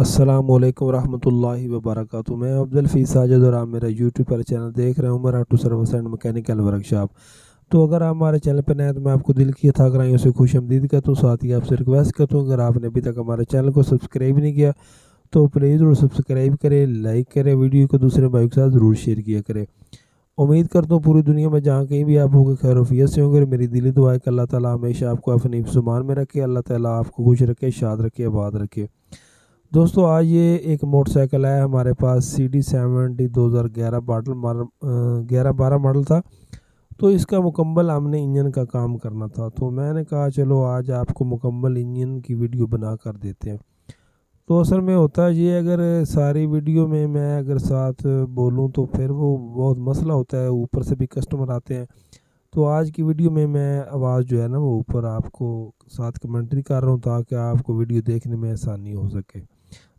अस्सलामुअलैकुम रहमतुल्लाहि व बरकातुहू। मैं अब्दुल फीस साजिद और आप मेरा यूट्यूब पर चैनल देख रहे हैं Umar auto service and mechanical workshop. तो अगर आप हमारे चैनल पर नए हैं तो मैं आपको दिल की अता गहराइयों से खुशामदीद करता हूँ। साथ ही आपसे रिक्वेस्ट करता हूँ, अगर आपने अभी तक हमारे चैनल को सब्सक्राइब नहीं किया तो प्लीज़ ज़रूर सब्सक्राइब करें, लाइक करें, वीडियो को दूसरे भाई के साथ ज़रूर शेयर किया करें। उम्मीद करता हूँ पूरी दुनिया में जहाँ कहीं भी आप होंगे खैर वफियत से होंगे। मेरी दिली दुआ है कि अल्लाह ताला हमेशा आपको अपने हिफ्ज़-ओ-मान में रखे, अल्लाह ताला आपको खुश रखे, शाद रखे, आबाद रखे। दोस्तों आज ये एक मोटरसाइकिल है हमारे पास CD70 2011 11-12 मॉडल था। तो इसका मुकम्मल हमने इंजन का काम करना था, तो मैंने कहा चलो आज आपको मुकम्मल इंजन की वीडियो बना कर देते हैं। तो असल में होता है ये, अगर सारी वीडियो में मैं अगर साथ बोलूं तो फिर वो बहुत मसला होता है, ऊपर से भी कस्टमर आते हैं। तो आज की वीडियो में मैं आवाज़ जो है ना वो ऊपर आपको साथ कमेंट्री कर रहा हूँ ताकि आपको वीडियो देखने में आसानी हो सके।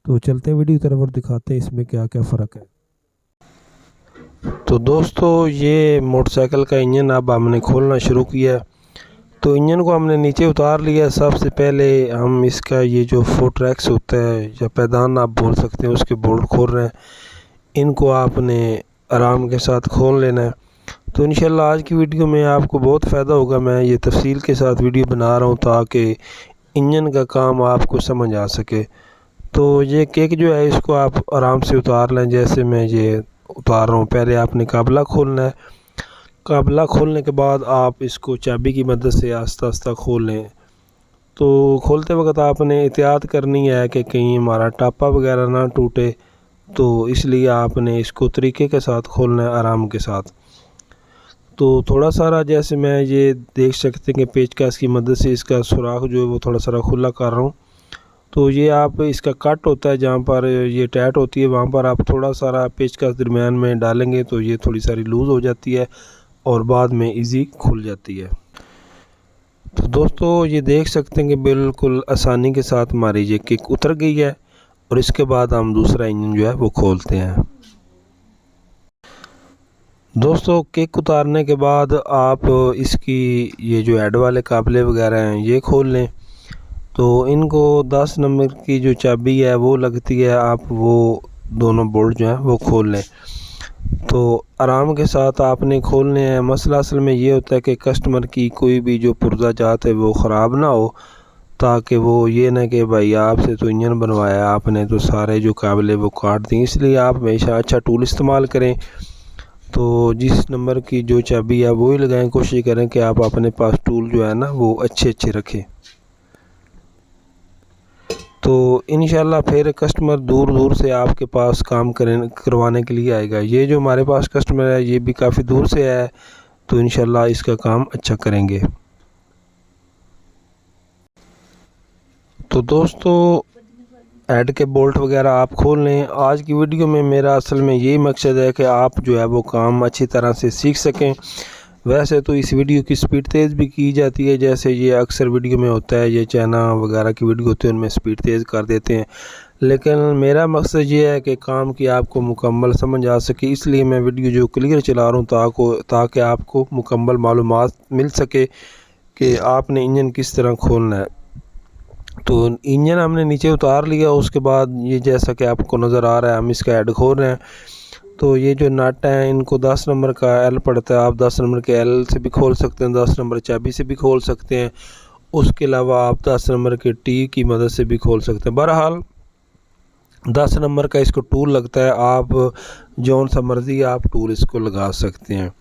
तो चलते हैं वीडियो की तरफ और दिखाते हैं इसमें क्या क्या फ़र्क है। तो दोस्तों ये मोटरसाइकिल का इंजन अब हमने खोलना शुरू किया। तो इंजन को हमने नीचे उतार लिया। सबसे पहले हम इसका ये जो फोट्रैक्स होता है या पैदान आप बोल सकते हैं, उसके बोल्ट खोल रहे हैं। इनको आपने आराम के साथ खोल लेना है। तो इंशाल्लाह आज की वीडियो में आपको बहुत फ़ायदा होगा। मैं ये तफसील के साथ वीडियो बना रहा हूँ ताकि इंजन का काम आपको समझ आ सके। तो ये केक जो है इसको आप आराम से उतार लें, जैसे मैं ये उतार रहा हूँ। पहले आपने काबला खोलना है। काबला खोलने के बाद आप इसको चाबी की मदद से आस्ता आस्ता खोल लें। तो खोलते वक्त आपने एहतियात करनी है कि कहीं हमारा टापा वगैरह ना टूटे, तो इसलिए आपने इसको तरीके के साथ खोलना है, आराम के साथ। तो थोड़ा सारा जैसे मैं ये देख सकते हैं कि पेचकस की मदद से इसका सुराख जो है वो थोड़ा सारा खुला कर रहा हूँ। तो ये आप इसका कट होता है जहाँ पर ये टाइट होती है, वहाँ पर आप थोड़ा सारा पेचकस दरमियान में डालेंगे तो ये थोड़ी सारी लूज़ हो जाती है और बाद में इजी खुल जाती है। तो दोस्तों ये देख सकते हैं कि बिल्कुल आसानी के साथ हमारी ये किक उतर गई है। और इसके बाद हम दूसरा इंजन जो है वो खोलते हैं। दोस्तों किक उतारने के बाद आप इसकी ये जो हेड वाले काबले वगैरह हैं ये खोल लें। तो इनको 10 नंबर की जो चाबी है वो लगती है, आप वो दोनों बोल्ट जो हैं वो खोल लें। तो आराम के साथ आपने खोलने हैं। मसला असल में ये होता है कि कस्टमर की कोई भी जो पुर्जा जात है वो ख़राब ना हो, ताकि वो ये ना कि भाई आपसे तो इंजन बनवाया, आपने तो सारे जो काबिल वो काट दी। इसलिए आप हमेशा अच्छा टूल इस्तेमाल करें। तो जिस नंबर की जो चाबी है वो ही लगाएं। कोशिश करें कि आप अपने पास टूल जो है ना वो अच्छे रखें। तो इंशाल्लाह फिर कस्टमर दूर दूर से आपके पास काम करवाने के लिए आएगा। ये जो हमारे पास कस्टमर है ये भी काफ़ी दूर से है, तो इंशाल्लाह इसका काम अच्छा करेंगे। तो दोस्तों हेड के बोल्ट वगैरह आप खोल लें। आज की वीडियो में मेरा असल में यही मकसद है कि आप जो है वो काम अच्छी तरह से सीख सकें। वैसे तो इस वीडियो की स्पीड तेज़ भी की जाती है, जैसे ये अक्सर वीडियो में होता है, ये चाइना वगैरह की वीडियो होती है उनमें स्पीड तेज़ कर देते हैं। लेकिन मेरा मकसद ये है कि काम की आपको मुकम्मल समझ आ सके, इसलिए मैं वीडियो जो क्लियर चला रहा हूँ ताकि आपको मुकम्मल मालूमात मिल सके कि आपने इंजन किस तरह खोलना है। तो इंजन हमने नीचे उतार लिया। उसके बाद ये जैसा कि आपको नज़र आ रहा है हम इसका हेड खोल रहे हैं। तो ये जो नट हैं इनको 10 नंबर का एल पड़ता है, आप 10 नंबर के एल से भी खोल सकते हैं, 10 नंबर चाबी से भी खोल सकते हैं। उसके अलावा आप 10 नंबर के टी की मदद से भी खोल सकते हैं। बहरहाल 10 नंबर का इसको टूल लगता है, आप जौन सा मर्ज़ी आप टूल इसको लगा सकते हैं।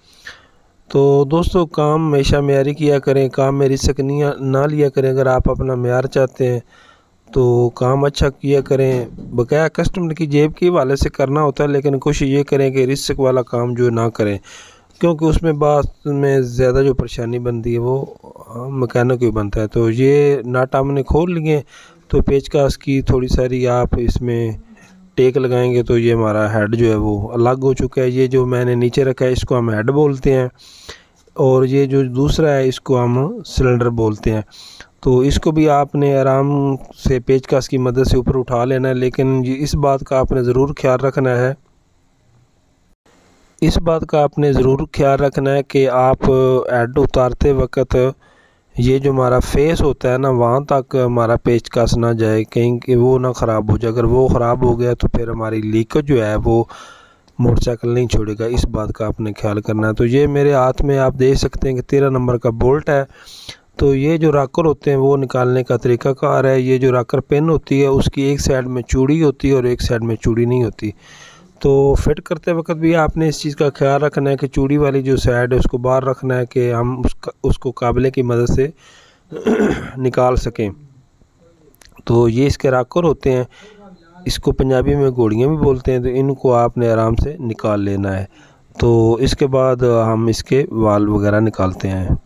तो दोस्तों काम हमेशा मेयारी किया करें, काम में रिस्क ना लिया करें। अगर आप अपना मेयार चाहते हैं तो काम अच्छा किया करें। बकाया कस्टमर की जेब के हवाले से करना होता है, लेकिन कोशिश ये करें कि रिस्क वाला काम जो ना करें, क्योंकि उसमें बाद में ज़्यादा जो परेशानी बनती है वो मैकेनिक ही बनता है। तो ये नट हमने खोल लिए। तो पेचकस की थोड़ी सारी आप इसमें टेक लगाएंगे तो ये हमारा हेड जो है वो अलग हो चुका है। ये जो मैंने नीचे रखा है इसको हम हेड बोलते हैं, और ये जो दूसरा है इसको हम सिलेंडर बोलते हैं। तो इसको भी आपने आराम से पेचकस की मदद से ऊपर उठा लेना है, लेकिन ये इस बात का आपने ज़रूर ख्याल रखना है कि आप हेड उतारते वक्त ये जो हमारा फेस होता है ना, वहाँ तक हमारा पेचकस ना जाए, कहीं कि वो ना ख़राब हो जाए। अगर वो ख़राब हो गया तो फिर हमारी लीकेज जो है वो मोटरसाइकिल नहीं छोड़ेगा, इस बात का आपने ख्याल करना है। तो ये मेरे हाथ में आप देख सकते हैं कि 13 नंबर का बोल्ट है। तो ये जो राकर होते हैं वो निकालने का तरीक़ाकार है। ये जो राकर पिन होती है उसकी एक साइड में चूड़ी होती है और एक साइड में चूड़ी नहीं होती। तो फिट करते वक्त भी आपने इस चीज़ का ख्याल रखना है कि चूड़ी वाली जो साइड है उसको बाहर रखना है कि हम उसको काबले की मदद से निकाल सकें। तो ये इसके राकर होते हैं, इसको पंजाबी में घोड़ियाँ भी बोलते हैं। तो इनको आपने आराम से निकाल लेना है। तो इसके बाद हम इसके वाल वगैरह निकालते हैं।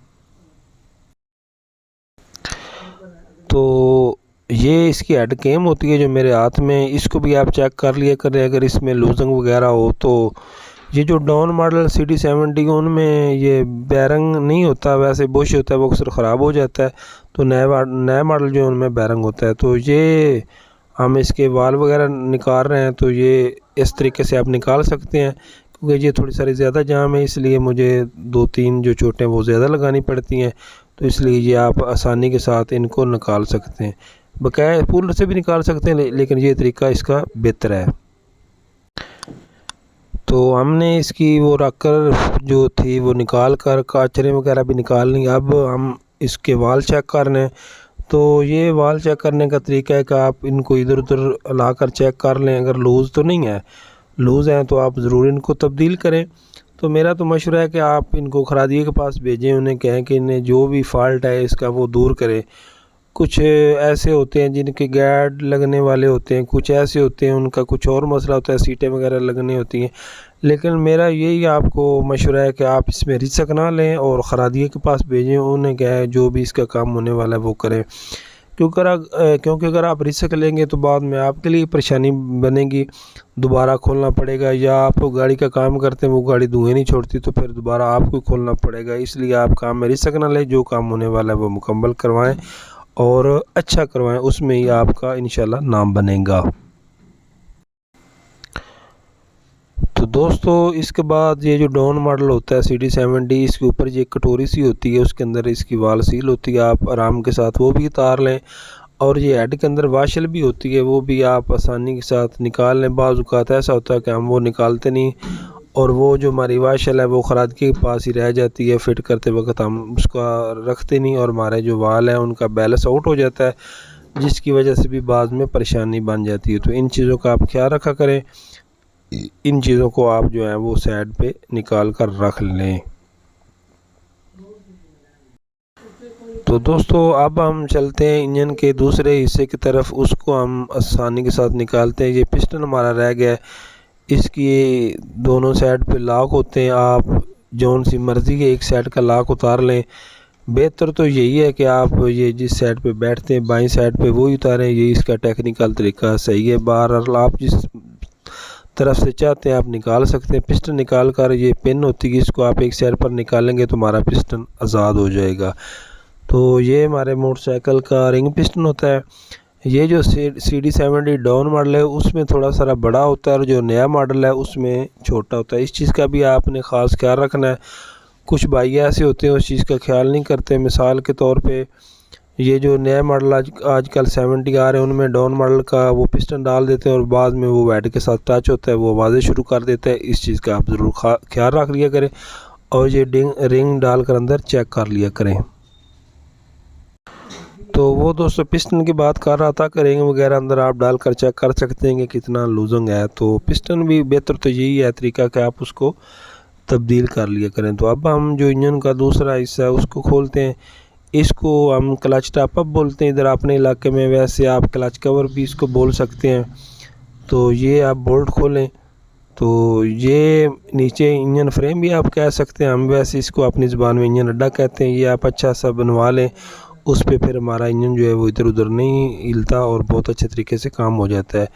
तो ये इसकी हेड केम होती है जो मेरे हाथ में, इसको भी आप चेक कर लिया करें अगर इसमें लूजिंग वगैरह हो। तो ये जो डाउन मॉडल CD70 उनमें ये बैरंग नहीं होता, वैसे बुश होता है, वो अक्सर ख़राब हो जाता है। तो नया मॉडल जो उनमें बैरंग होता है। तो ये हम इसके वाल वगैरह निकाल रहे हैं। तो ये इस तरीके से आप निकाल सकते हैं, क्योंकि ये थोड़ी सारी ज़्यादा जाम है, इसलिए मुझे 2-3 जो चोटें वो ज़्यादा लगानी पड़ती हैं। तो इसलिए ये आप आसानी के साथ इनको निकाल सकते हैं। बकाया पुल से भी निकाल सकते हैं, लेकिन ये तरीका इसका बेहतर है। तो हमने इसकी वो रखकर जो थी वो निकाल कर काचरे वगैरह भी निकाल ली। अब हम इसके वाल चेक करने हैं। तो ये वाल चेक करने का तरीका है कि आप इनको इधर उधर ला कर चेक कर लें। अगर लूज़ तो नहीं है, लूज़ हैं तो आप ज़रूर इनको तब्दील करें। तो मेरा तो मशवरा है कि आप इनको खरादिए के पास भेजें, उन्हें कहें कि इन्हें जो भी फ़ाल्ट है इसका वो दूर करें। कुछ ऐसे होते हैं जिनके गैड लगने वाले होते हैं, कुछ ऐसे होते हैं उनका कुछ और मसला होता है, सीटें वगैरह लगनी होती हैं। लेकिन मेरा यही आपको मशवरा है कि आप इसमें रिस्क ना लें और खरादिए के पास भेजें, उन्हें क्या है जो भी इसका काम होने वाला है वो करें। क्योंकि अगर आप रिस्क लेंगे तो बाद में आपके लिए परेशानी बनेगी, दोबारा खोलना पड़ेगा। या आप गाड़ी का काम करते हैं, वो गाड़ी धुएँ नहीं छोड़ती, तो फिर दोबारा आपको खोलना पड़ेगा। इसलिए आप काम में रिस्क ना लें, जो काम होने वाला है वो मुकम्मल करवाएं और अच्छा करवाएं, उसमें ही आपका इंशाल्लाह नाम बनेगा। तो दोस्तों इसके बाद ये जो डाउन मॉडल होता है CD70, इसके ऊपर ये कटोरी सी होती है, उसके अंदर इसकी वाल सील होती है। आप आराम के साथ वो भी उतार लें। और ये हेड के अंदर वाशल भी होती है, वो भी आप आसानी के साथ निकाल लें। बाज़ औक़ात ऐसा होता है कि हम वो निकालते नहीं और वो जो हमारी वाशल है वो खरादगी के पास ही रह जाती है। फिट करते वक्त हम उसका रखते नहीं और हमारे जो वाल हैं उनका बैलेंस आउट हो जाता है, जिसकी वजह से भी बाद में परेशानी बन जाती है। तो इन चीज़ों का आप ख्याल रखा करें। इन चीज़ों को आप जो है वो साइड पे निकाल कर रख लें। तो दोस्तों अब हम चलते हैं इंजन के दूसरे हिस्से की तरफ, उसको हम आसानी के साथ निकालते हैं। ये पिस्टन हमारा रह गया है, इसकी दोनों साइड पे लॉक होते हैं। आप जौन सी मर्ज़ी के एक साइड का लॉक उतार लें। बेहतर तो यही है कि आप ये जिस साइड पे बैठते हैं बाईं साइड पे वो ही उतारें, ये इसका टेक्निकल तरीका सही है। बहरहाल आप जिस तरफ से चाहते हैं आप निकाल सकते हैं। पिस्टन निकाल कर ये पिन होती है, इसको आप एक साइड पर निकालेंगे तो हमारा पिस्टन आज़ाद हो जाएगा। तो ये हमारे मोटरसाइकिल का रिंग पिस्टन होता है। ये जो CD70 डाउन मॉडल है उसमें थोड़ा सा बड़ा होता है और जो नया मॉडल है उसमें छोटा होता है। इस चीज़ का भी आपने ख़ास ख्याल रखना है। कुछ भाई ऐसे होते हैं उस चीज़ का ख्याल नहीं करते। मिसाल के तौर पे ये जो नया मॉडल आजकल 70 आ रहे हैं उनमें डाउन मॉडल का वो पिस्टन डाल देते हैं और बाद में वो वेट के साथ टच होता है, वो आवाज़ें शुरू कर देता है। इस चीज़ का आप ज़रूर ख्याल रख लिया करें और ये रिंग डाल कर अंदर चेक कर लिया करें। तो वो दोस्तों पिस्टन की बात कर रहा था कि रिंग वगैरह अंदर आप डाल कर चेक कर सकते हैं कि कितना लूजिंग है। तो पिस्टन भी बेहतर तो यही है तरीका कि आप उसको तब्दील कर लिया करें। तो अब हम जो इंजन का दूसरा हिस्सा है उसको खोलते हैं। इसको हम क्लच टॉप अप बोलते हैं इधर अपने इलाके में, वैसे आप क्लच कवर भी इसको बोल सकते हैं। तो ये आप बोल्ट खोलें। तो ये नीचे इंजन फ्रेम भी आप कह सकते हैं, हम वैसे इसको अपनी ज़बान में इंजन अड्डा कहते हैं। ये आप अच्छा सा बनवा लें, उस पर फिर हमारा इंजन जो है वो इधर उधर नहीं हिलता और बहुत अच्छे तरीके से काम हो जाता है।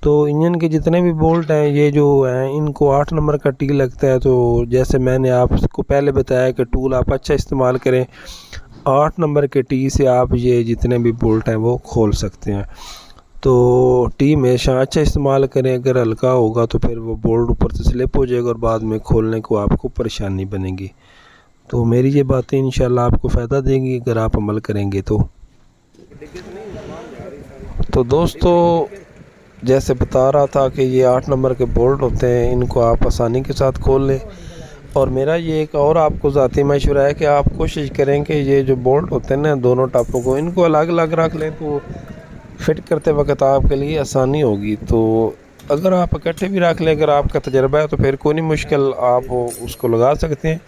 तो इंजन के जितने भी बोल्ट हैं ये जो हैं इनको 8 नंबर का टी लगता है। तो जैसे मैंने आपको पहले बताया कि टूल आप अच्छा इस्तेमाल करें, 8 नंबर के टी से आप ये जितने भी बोल्ट हैं वो खोल सकते हैं। तो टी हमेशा अच्छा इस्तेमाल करें, अगर हल्का होगा तो फिर वो बोल्ट ऊपर से स्लिप हो जाएगा और बाद में खोलने को आपको परेशानी बनेगी। तो मेरी ये बातें इंशाल्लाह आपको फ़ायदा देंगी अगर आप अमल करेंगे तो दोस्तों, जैसे बता रहा था कि ये 8 नंबर के बोल्ट होते हैं, इनको आप आसानी के साथ खोल लें। और मेरा ये एक और आपको ज़ाती मशवरा है कि आप कोशिश करें कि ये जो बोल्ट होते हैं ना, दोनों टापों को, इनको अलग अलग रख लें तो फिट करते वक्त आपके लिए आसानी होगी। तो अगर आप इकट्ठे भी रख लें, अगर आपका तजर्बा है तो फिर कोई नहीं मुश्किल, आप उसको लगा सकते हैं।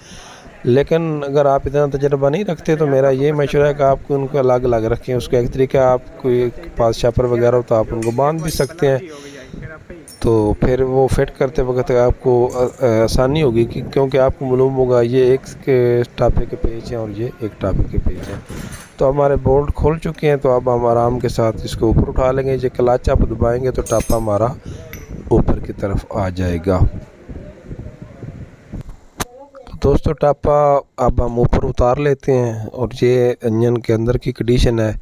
लेकिन अगर आप इतना तजर्बा नहीं रखते तो मेरा ये मशवरा है कि आपको उनको अलग अलग रखें। उसका एक तरीका, आपको एक पास शापर वगैरह हो तो आप उनको बांध भी सकते हैं, तो फिर वो फिट करते वक्त आपको आसानी होगी क्योंकि आपको मालूम होगा ये एक के टापे के पेच हैं और ये एक टापे के पेच हैं। तो हमारे बोल्ट खोल चुके हैं, तो अब हम आराम के साथ इसको ऊपर उठा लेंगे। ये क्लच आप दबाएंगे तो टापा हमारा ऊपर की तरफ आ जाएगा। दोस्तों, टापा अब हम ऊपर उतार लेते हैं और ये इंजन के अंदर की कंडीशन है।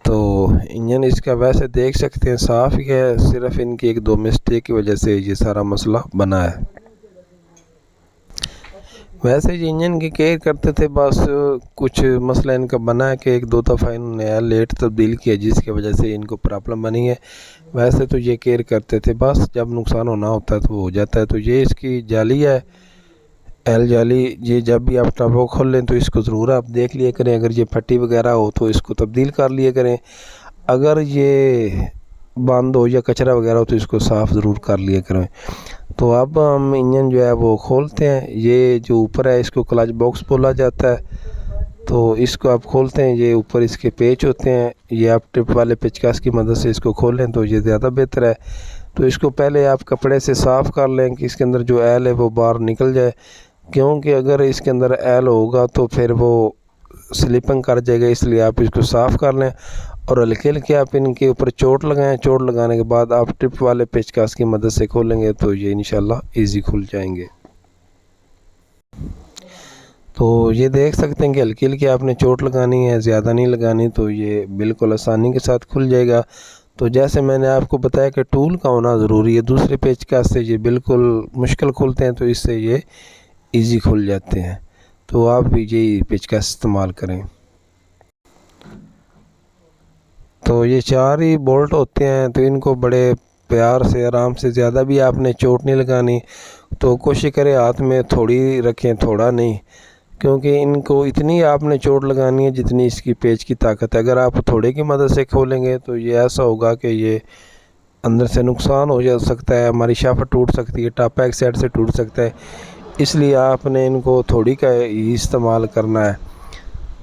तो इंजन इसका वैसे देख सकते हैं साफ़ ही है, सिर्फ इनकी एक दो मिस्टेक की वजह से ये सारा मसला बना है। वैसे ये इंजन की केयर करते थे, बस कुछ मसला इनका बना है कि एक दो दफ़ा इन्होंने लेट तब्दील किया जिसकी वजह से इनको प्रॉब्लम बनी है। वैसे तो ये केयर करते थे, बस जब नुकसान होना होता है तो वो हो जाता है। तो ये इसकी जाली है, एल जाली, ये जब भी आप टर्बो खोल लें तो इसको ज़रूर आप देख लिया करें। अगर ये फटी वगैरह हो तो इसको तब्दील कर लिया करें। अगर ये बंद हो या कचरा वगैरह हो तो इसको साफ़ ज़रूर कर लिया करें। तो अब हम इंजन जो है वो खोलते हैं। ये जो ऊपर है इसको क्लच बॉक्स बोला जाता है, तो इसको आप खोलते हैं। ये ऊपर इसके पेच होते हैं, ये आप टिप वाले पेचकस की मदद से इसको खोलें तो ये ज़्यादा बेहतर है। तो इसको पहले आप कपड़े से साफ़ कर लें कि इसके अंदर जो एल है वो बाहर निकल जाए, क्योंकि अगर इसके अंदर एल होगा तो फिर वो स्लिपिंग कर जाएगा। इसलिए आप इसको साफ़ कर लें और हल्के हल्के आप इनके ऊपर चोट लगाएं। चोट लगाने के बाद आप टिप वाले पेचकस की मदद से खोलेंगे तो ये इंशाल्लाह इजी खुल जाएंगे। तो ये देख सकते हैं कि हल्की हल्की आपने चोट लगानी है, ज़्यादा नहीं लगानी, तो ये बिल्कुल आसानी के साथ खुल जाएगा। तो जैसे मैंने आपको बताया कि टूल का होना ज़रूरी है, दूसरे पेचकस से ये बिल्कुल मुश्किल खुलते हैं, तो इससे ये इजी खुल जाते हैं। तो आप भी यही पेचकस इस्तेमाल करें। तो ये 4 ही बोल्ट होते हैं, तो इनको बड़े प्यार से आराम से, ज़्यादा भी आपने चोट नहीं लगानी। तो कोशिश करें हाथ में थोड़ी रखें, थोड़ा नहीं, क्योंकि इनको इतनी आपने चोट लगानी है जितनी इसकी पेच की ताकत है। अगर आप थोड़े की मदद से खोलेंगे तो ये ऐसा होगा कि ये अंदर से नुकसान हो जा सकता है, हमारी शाफ्ट टूट सकती है, टापा एक साइड से टूट सकता है। इसलिए आपने इनको थोड़ी का ही इस्तेमाल करना है।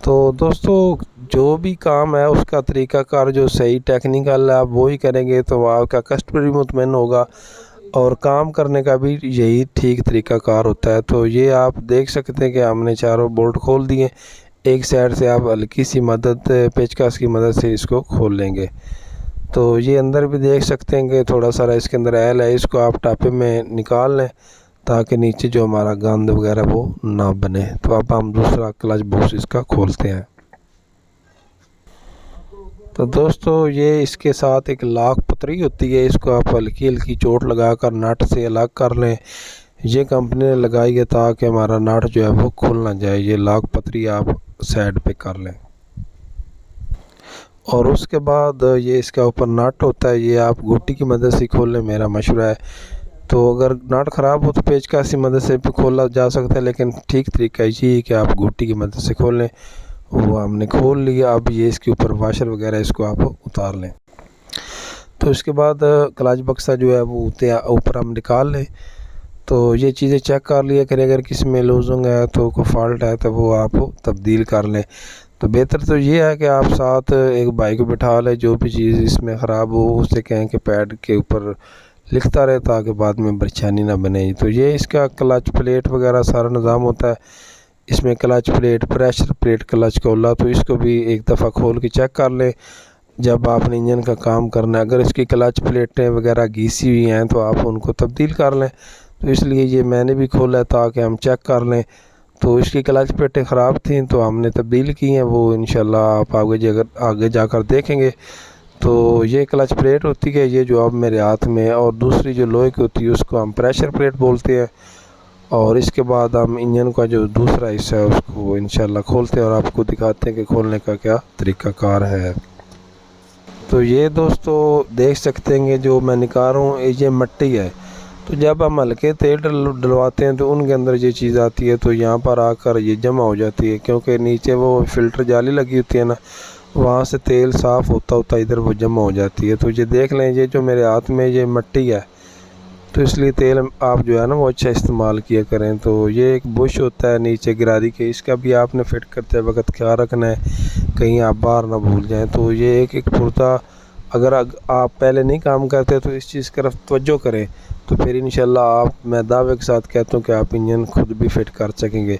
तो दोस्तों, जो भी काम है उसका तरीक़ाकार जो सही टेक्निकल है आप वो ही करेंगे तो आपका कस्टमर भी मुतमईन होगा और काम करने का भी यही ठीक तरीक़ाकार होता है। तो ये आप देख सकते हैं कि हमने चारों बोल्ट खोल दिए। एक साइड से आप हल्की सी मदद पेचकस की मदद से इसको खोल लेंगे। तो ये अंदर भी देख सकते हैं कि थोड़ा सारा इसके अंदर एल है, इसको आप टापे में निकाल लें ताकि नीचे जो हमारा गंद वगैरह वो ना बने। तो अब हम दूसरा क्लच बॉक्स इसका खोलते हैं। तो दोस्तों, ये इसके साथ एक लॉक पतरी होती है, इसको आप हल्की हल्की चोट लगाकर नट से अलग कर लें। ये कंपनी ने लगाई है ताकि हमारा नट जो है वो खुल ना जाए। ये लॉक पतरी आप साइड पे कर लें और उसके बाद ये इसका ऊपर नट होता है, ये आप घुट्टी की मदद से खोल लें, मेरा मशवरा है। तो अगर नट ख़राब हो तो पेचकस की मदद से भी खोला जा सकता है, लेकिन ठीक तरीका ये है कि आप घुट्टी की मदद से खोल लें। वो हमने खोल लिया। अब ये इसके ऊपर वाशर वगैरह इसको आप उतार लें। तो इसके बाद क्लच बक्सा जो है वो ऊपर हम निकाल लें। तो ये चीज़ें चेक कर लिया करें, अगर किसी में लूजिंग है तो कोई फॉल्ट है तो वो आप तब्दील कर लें। तो बेहतर तो ये है कि आप साथ एक भाई को बिठा लें, जो भी चीज़ इसमें ख़राब हो उससे कहें कि पैड के ऊपर लिखता रहे ताकि बाद में परेशानी ना बने। तो ये इसका क्लच प्लेट वगैरह सारा निज़ाम होता है। इसमें clutch plate, pressure plate, clutch Cola, तो इसको भी एक दफ़ा खोल के चेक कर लें जब आपने इंजन का काम करना है। अगर इसकी क्लच प्लेटें वगैरह घिसी हुई हैं तो आप उनको तब्दील कर लें। तो इसलिए ये मैंने भी खोला है ताकि हम चेक कर लें। तो इसकी क्लच प्लेटें ख़राब थी तो हमने तब्दील की हैं, वो इंशाल्लाह आप आगे जाकर देखेंगे। तो ये क्लच प्लेट होती है, ये जो अब मेरे हाथ में है, और दूसरी जो लोहे की होती है उसको हम प्रेशर प्लेट बोलते हैं। और इसके बाद हम इंजन का जो दूसरा हिस्सा है उसको इंशाल्लाह खोलते हैं और आपको दिखाते हैं कि खोलने का क्या तरीक़ाकार है। तो ये दोस्तों देख सकते हैं कि जो मैं निकाल रहा हूँ ये मट्टी है। तो जब हम हल्के तेल डलवाते हैं तो उनके अंदर ये चीज़ आती है, तो यहाँ पर आकर ये जमा हो जाती है, क्योंकि नीचे वो फ़िल्टर जाली लगी होती है ना, वहाँ से तेल साफ़ होता होता इधर वो जमा हो जाती है। तो ये देख लें, ये जो मेरे हाथ में ये मट्टी है, तो इसलिए तेल आप जो है ना वो अच्छा इस्तेमाल किया करें। तो ये एक बुश होता है नीचे गिरारी के, इसका भी आपने फ़िट करते वक्त ख्याल रखना है कहीं आप बाहर ना भूल जाएं। तो ये एक पुर्ता अगर आप पहले नहीं काम करते तो इस चीज़ की तरफ तवज्जो करें, तो फिर इंशाल्लाह आप, मैं दावे के साथ कहता हूँ कि आप इंजन खुद भी फ़िट कर सकेंगे।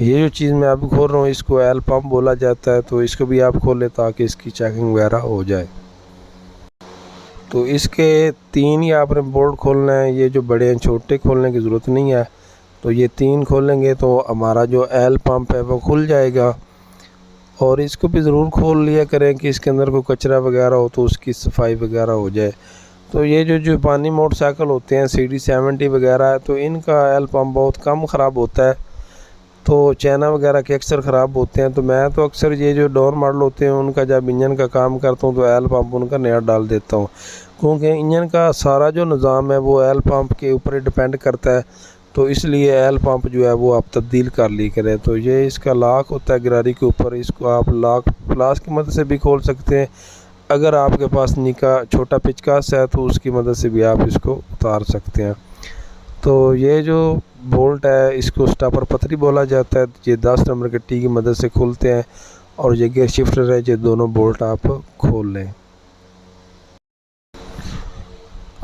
ये जो चीज़ मैं अभी खोल रहा हूँ इसको ऑयल पम्प बोला जाता है, तो इसको भी आप खोलें ताकि इसकी चेकिंग वगैरह हो जाए। तो इसके 3 ही आपने बोल्ट खोलना है, ये जो बड़े हैं छोटे खोलने की ज़रूरत नहीं है। तो ये 3 खोलेंगे तो हमारा जो ऑयल पंप है वो खुल जाएगा। और इसको भी ज़रूर खोल लिया करें कि इसके अंदर कोई कचरा वगैरह हो तो उसकी सफाई वगैरह हो जाए। तो ये जो जापानी मोटरसाइकिल होते हैं CD70 वगैरह है, तो इनका ऑयल पंप बहुत कम ख़राब होता है, तो चाइना वगैरह के अक्सर ख़राब होते हैं। तो मैं तो अक्सर ये जो डोर मॉडल होते हैं उनका जब इंजन का काम करता हूँ तो ऑयल पंप उनका नया डाल देता हूँ, क्योंकि इंजन का सारा जो निज़ाम है वो ऑयल पंप के ऊपर डिपेंड करता है। तो इसलिए ऑयल पंप जो है वो आप तब्दील कर ली करें। तो ये इसका लॉक होता है गिरारी के ऊपर, इसको आप लॉक प्लास की मदद से भी खोल सकते हैं। अगर आपके पास निका छोटा पिचकास है तो उसकी मदद से भी आप इसको उतार सकते हैं। तो ये जो बोल्ट है इसको स्टॉपर पथरी बोला जाता है। ये 10 नंबर के टी की मदद से खुलते हैं और ये गियर शिफ्टर है, ये दोनों बोल्ट आप खोल लें।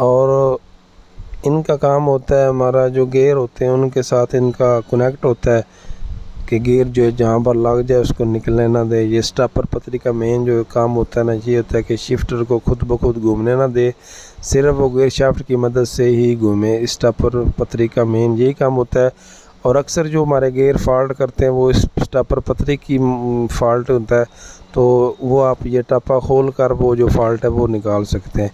और इनका काम होता है, हमारा जो गियर होते हैं उनके साथ इनका कनेक्ट होता है कि गियर जो है जहाँ पर लग जाए उसको निकलने ना दे। ये स्टॉपर पथरी का मेन जो काम होता है ना, ये होता है कि शिफ्टर को खुद ब खुद घूमने ना दे, सिर्फ वो गियर शाफ्ट की मदद से ही घूमे। स्टॉपर पथरी का मेन यही काम होता है। और अक्सर जो हमारे गियर फॉल्ट करते हैं वो इस स्टॉपर पथरी की फॉल्ट होता है, तो वो आप ये टप्पा खोल कर वो जो फॉल्ट है वो निकाल सकते हैं।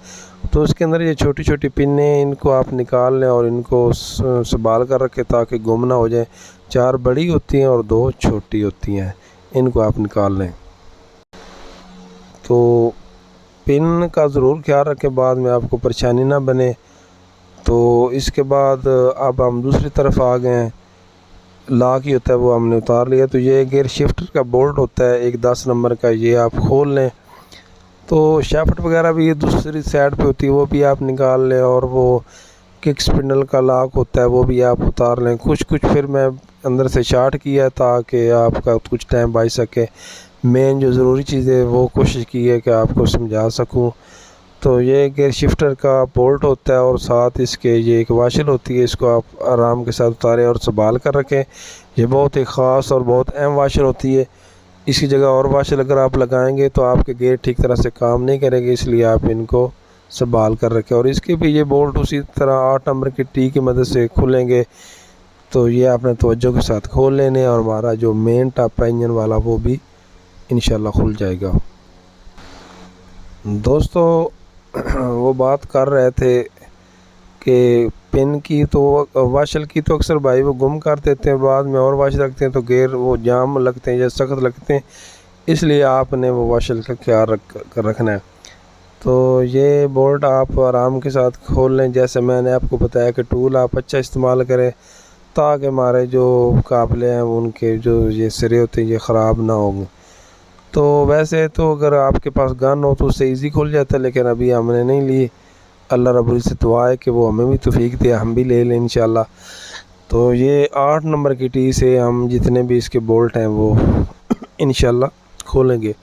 तो उसके अंदर ये छोटी छोटी पिनें, इनको आप निकाल लें और इनको संभाल कर रखें ताकि गुम ना हो जाए। 4 बड़ी होती हैं और 2 छोटी होती हैं, इनको आप निकाल लें। तो पिन का ज़रूर ख्याल रखें, बाद में आपको परेशानी ना बने। तो इसके बाद अब हम दूसरी तरफ आ गए हैं, लॉक ही होता है वो हमने उतार लिया। तो ये गियर शिफ्टर का बोल्ट होता है एक 10 नंबर का, ये आप खोल लें। तो शाफ्ट वगैरह भी ये दूसरी साइड पे होती है, वो भी आप निकाल लें। और वो किक स्पिंडल का लॉक होता है वो भी आप उतार लें। कुछ फिर मैं अंदर से शार्ट किया ताकि आपका कुछ टाइम बच सके। मेन जो ज़रूरी चीज़ें वो कोशिश की है कि आपको समझा सकूं। तो ये गियर शिफ्टर का बोल्ट होता है और साथ इसके ये एक वाशल होती है, इसको आप आराम के साथ उतारें और संभाल कर रखें। ये बहुत ही ख़ास और बहुत अहम वाशल होती है। इसकी जगह और वाशल अगर आप लगाएंगे तो आपके गियर ठीक तरह से काम नहीं करेंगे, इसलिए आप इनको संभाल कर रखें। और इसके भी ये बोल्ट उसी तरह 8 नंबर की टी की मदद से खुलेंगे। तो ये आपने तवज्जो के साथ खोल लेने और हमारा जो मेन टॉप है इंजन वाला वो भी इंशाल्लाह खुल जाएगा। दोस्तों वो बात कर रहे थे कि पिन की, तो वाशल की तो अक्सर भाई वो गुम कर देते हैं, बाद में और वाशल रखते हैं तो गियर वो जाम लगते हैं या सख्त लगते हैं, इसलिए आपने वो वाशल का ख्याल रखना है। तो ये बोल्ट आप आराम के साथ खोल लें। जैसे मैंने आपको बताया कि टूल आप अच्छा इस्तेमाल करें ताकि हमारे जो काबले हैं उनके जो ये सिरे होते हैं ये ख़राब ना होंगे। तो वैसे तो अगर आपके पास गन हो तो उससे इजी खुल जाता है, लेकिन अभी हमने नहीं ली। अल्लाह रब्बुल से दुआ है कि वो हमें भी तौफीक दे, हम भी ले लें इंशाल्लाह। तो ये 8 नंबर की टी से हम जितने भी इसके बोल्ट हैं वो इंशाल्लाह खोलेंगे।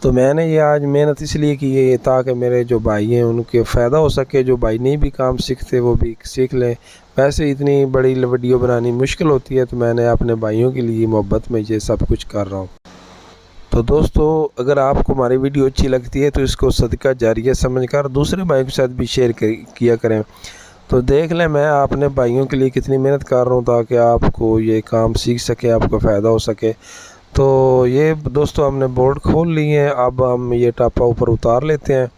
तो मैंने ये आज मेहनत इसलिए की है ताकि मेरे जो भाई हैं उनके फ़ायदा हो सके, जो भाई नहीं भी काम सीखते वो भी सीख लें। वैसे इतनी बड़ी वीडियो बनानी मुश्किल होती है, तो मैंने अपने भाइयों के लिए मोहब्बत में ये सब कुछ कर रहा हूँ। तो दोस्तों अगर आपको हमारी वीडियो अच्छी लगती है तो इसको सदका जारिया समझकर दूसरे भाइयों के साथ भी शेयर किया करें। तो देख लें मैं अपने भाइयों के लिए कितनी मेहनत कर रहा हूँ ताकि आपको ये काम सीख सके, आपको फ़ायदा हो सके। तो ये दोस्तों हमने बोल्ट खोल लिए हैं, अब हम ये टापा ऊपर उतार लेते हैं।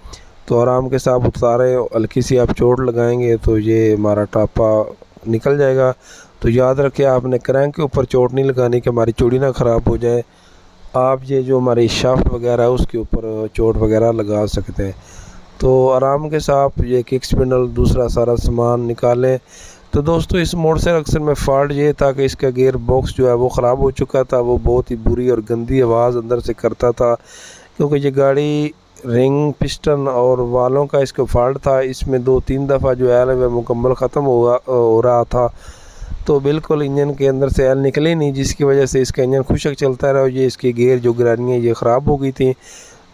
तो आराम के साथ उतारें, हल्की सी आप चोट लगाएंगे तो ये हमारा टापा निकल जाएगा। तो याद रखें आपने क्रैंक के ऊपर चोट नहीं लगानी कि हमारी चूड़ी ना ख़राब हो जाए। आप ये जो हमारी शाफ्ट वगैरह है उसके ऊपर चोट वगैरह लगा सकते हैं। तो आराम के साथ ये किक स्पिंडल दूसरा सारा सामान निकालें। तो दोस्तों इस मोटरसाइकिल अक्सर में फ़ॉल्ट ये था कि इसका गियर बॉक्स जो है वो ख़राब हो चुका था। वो बहुत ही बुरी और गंदी आवाज़ अंदर से करता था, क्योंकि ये गाड़ी रिंग पिस्टन और वालों का इसका फॉल्ट था। इसमें 2-3 दफ़ा जो है वह मुकम्मल ख़त्म हो रहा था। तो बिल्कुल इंजन के अंदर से एल निकले नहीं, जिसकी वजह से इसका इंजन खुशक चलता रहा और ये इसकी गियर जो गिरानियाँ ये ख़राब हो गई थी।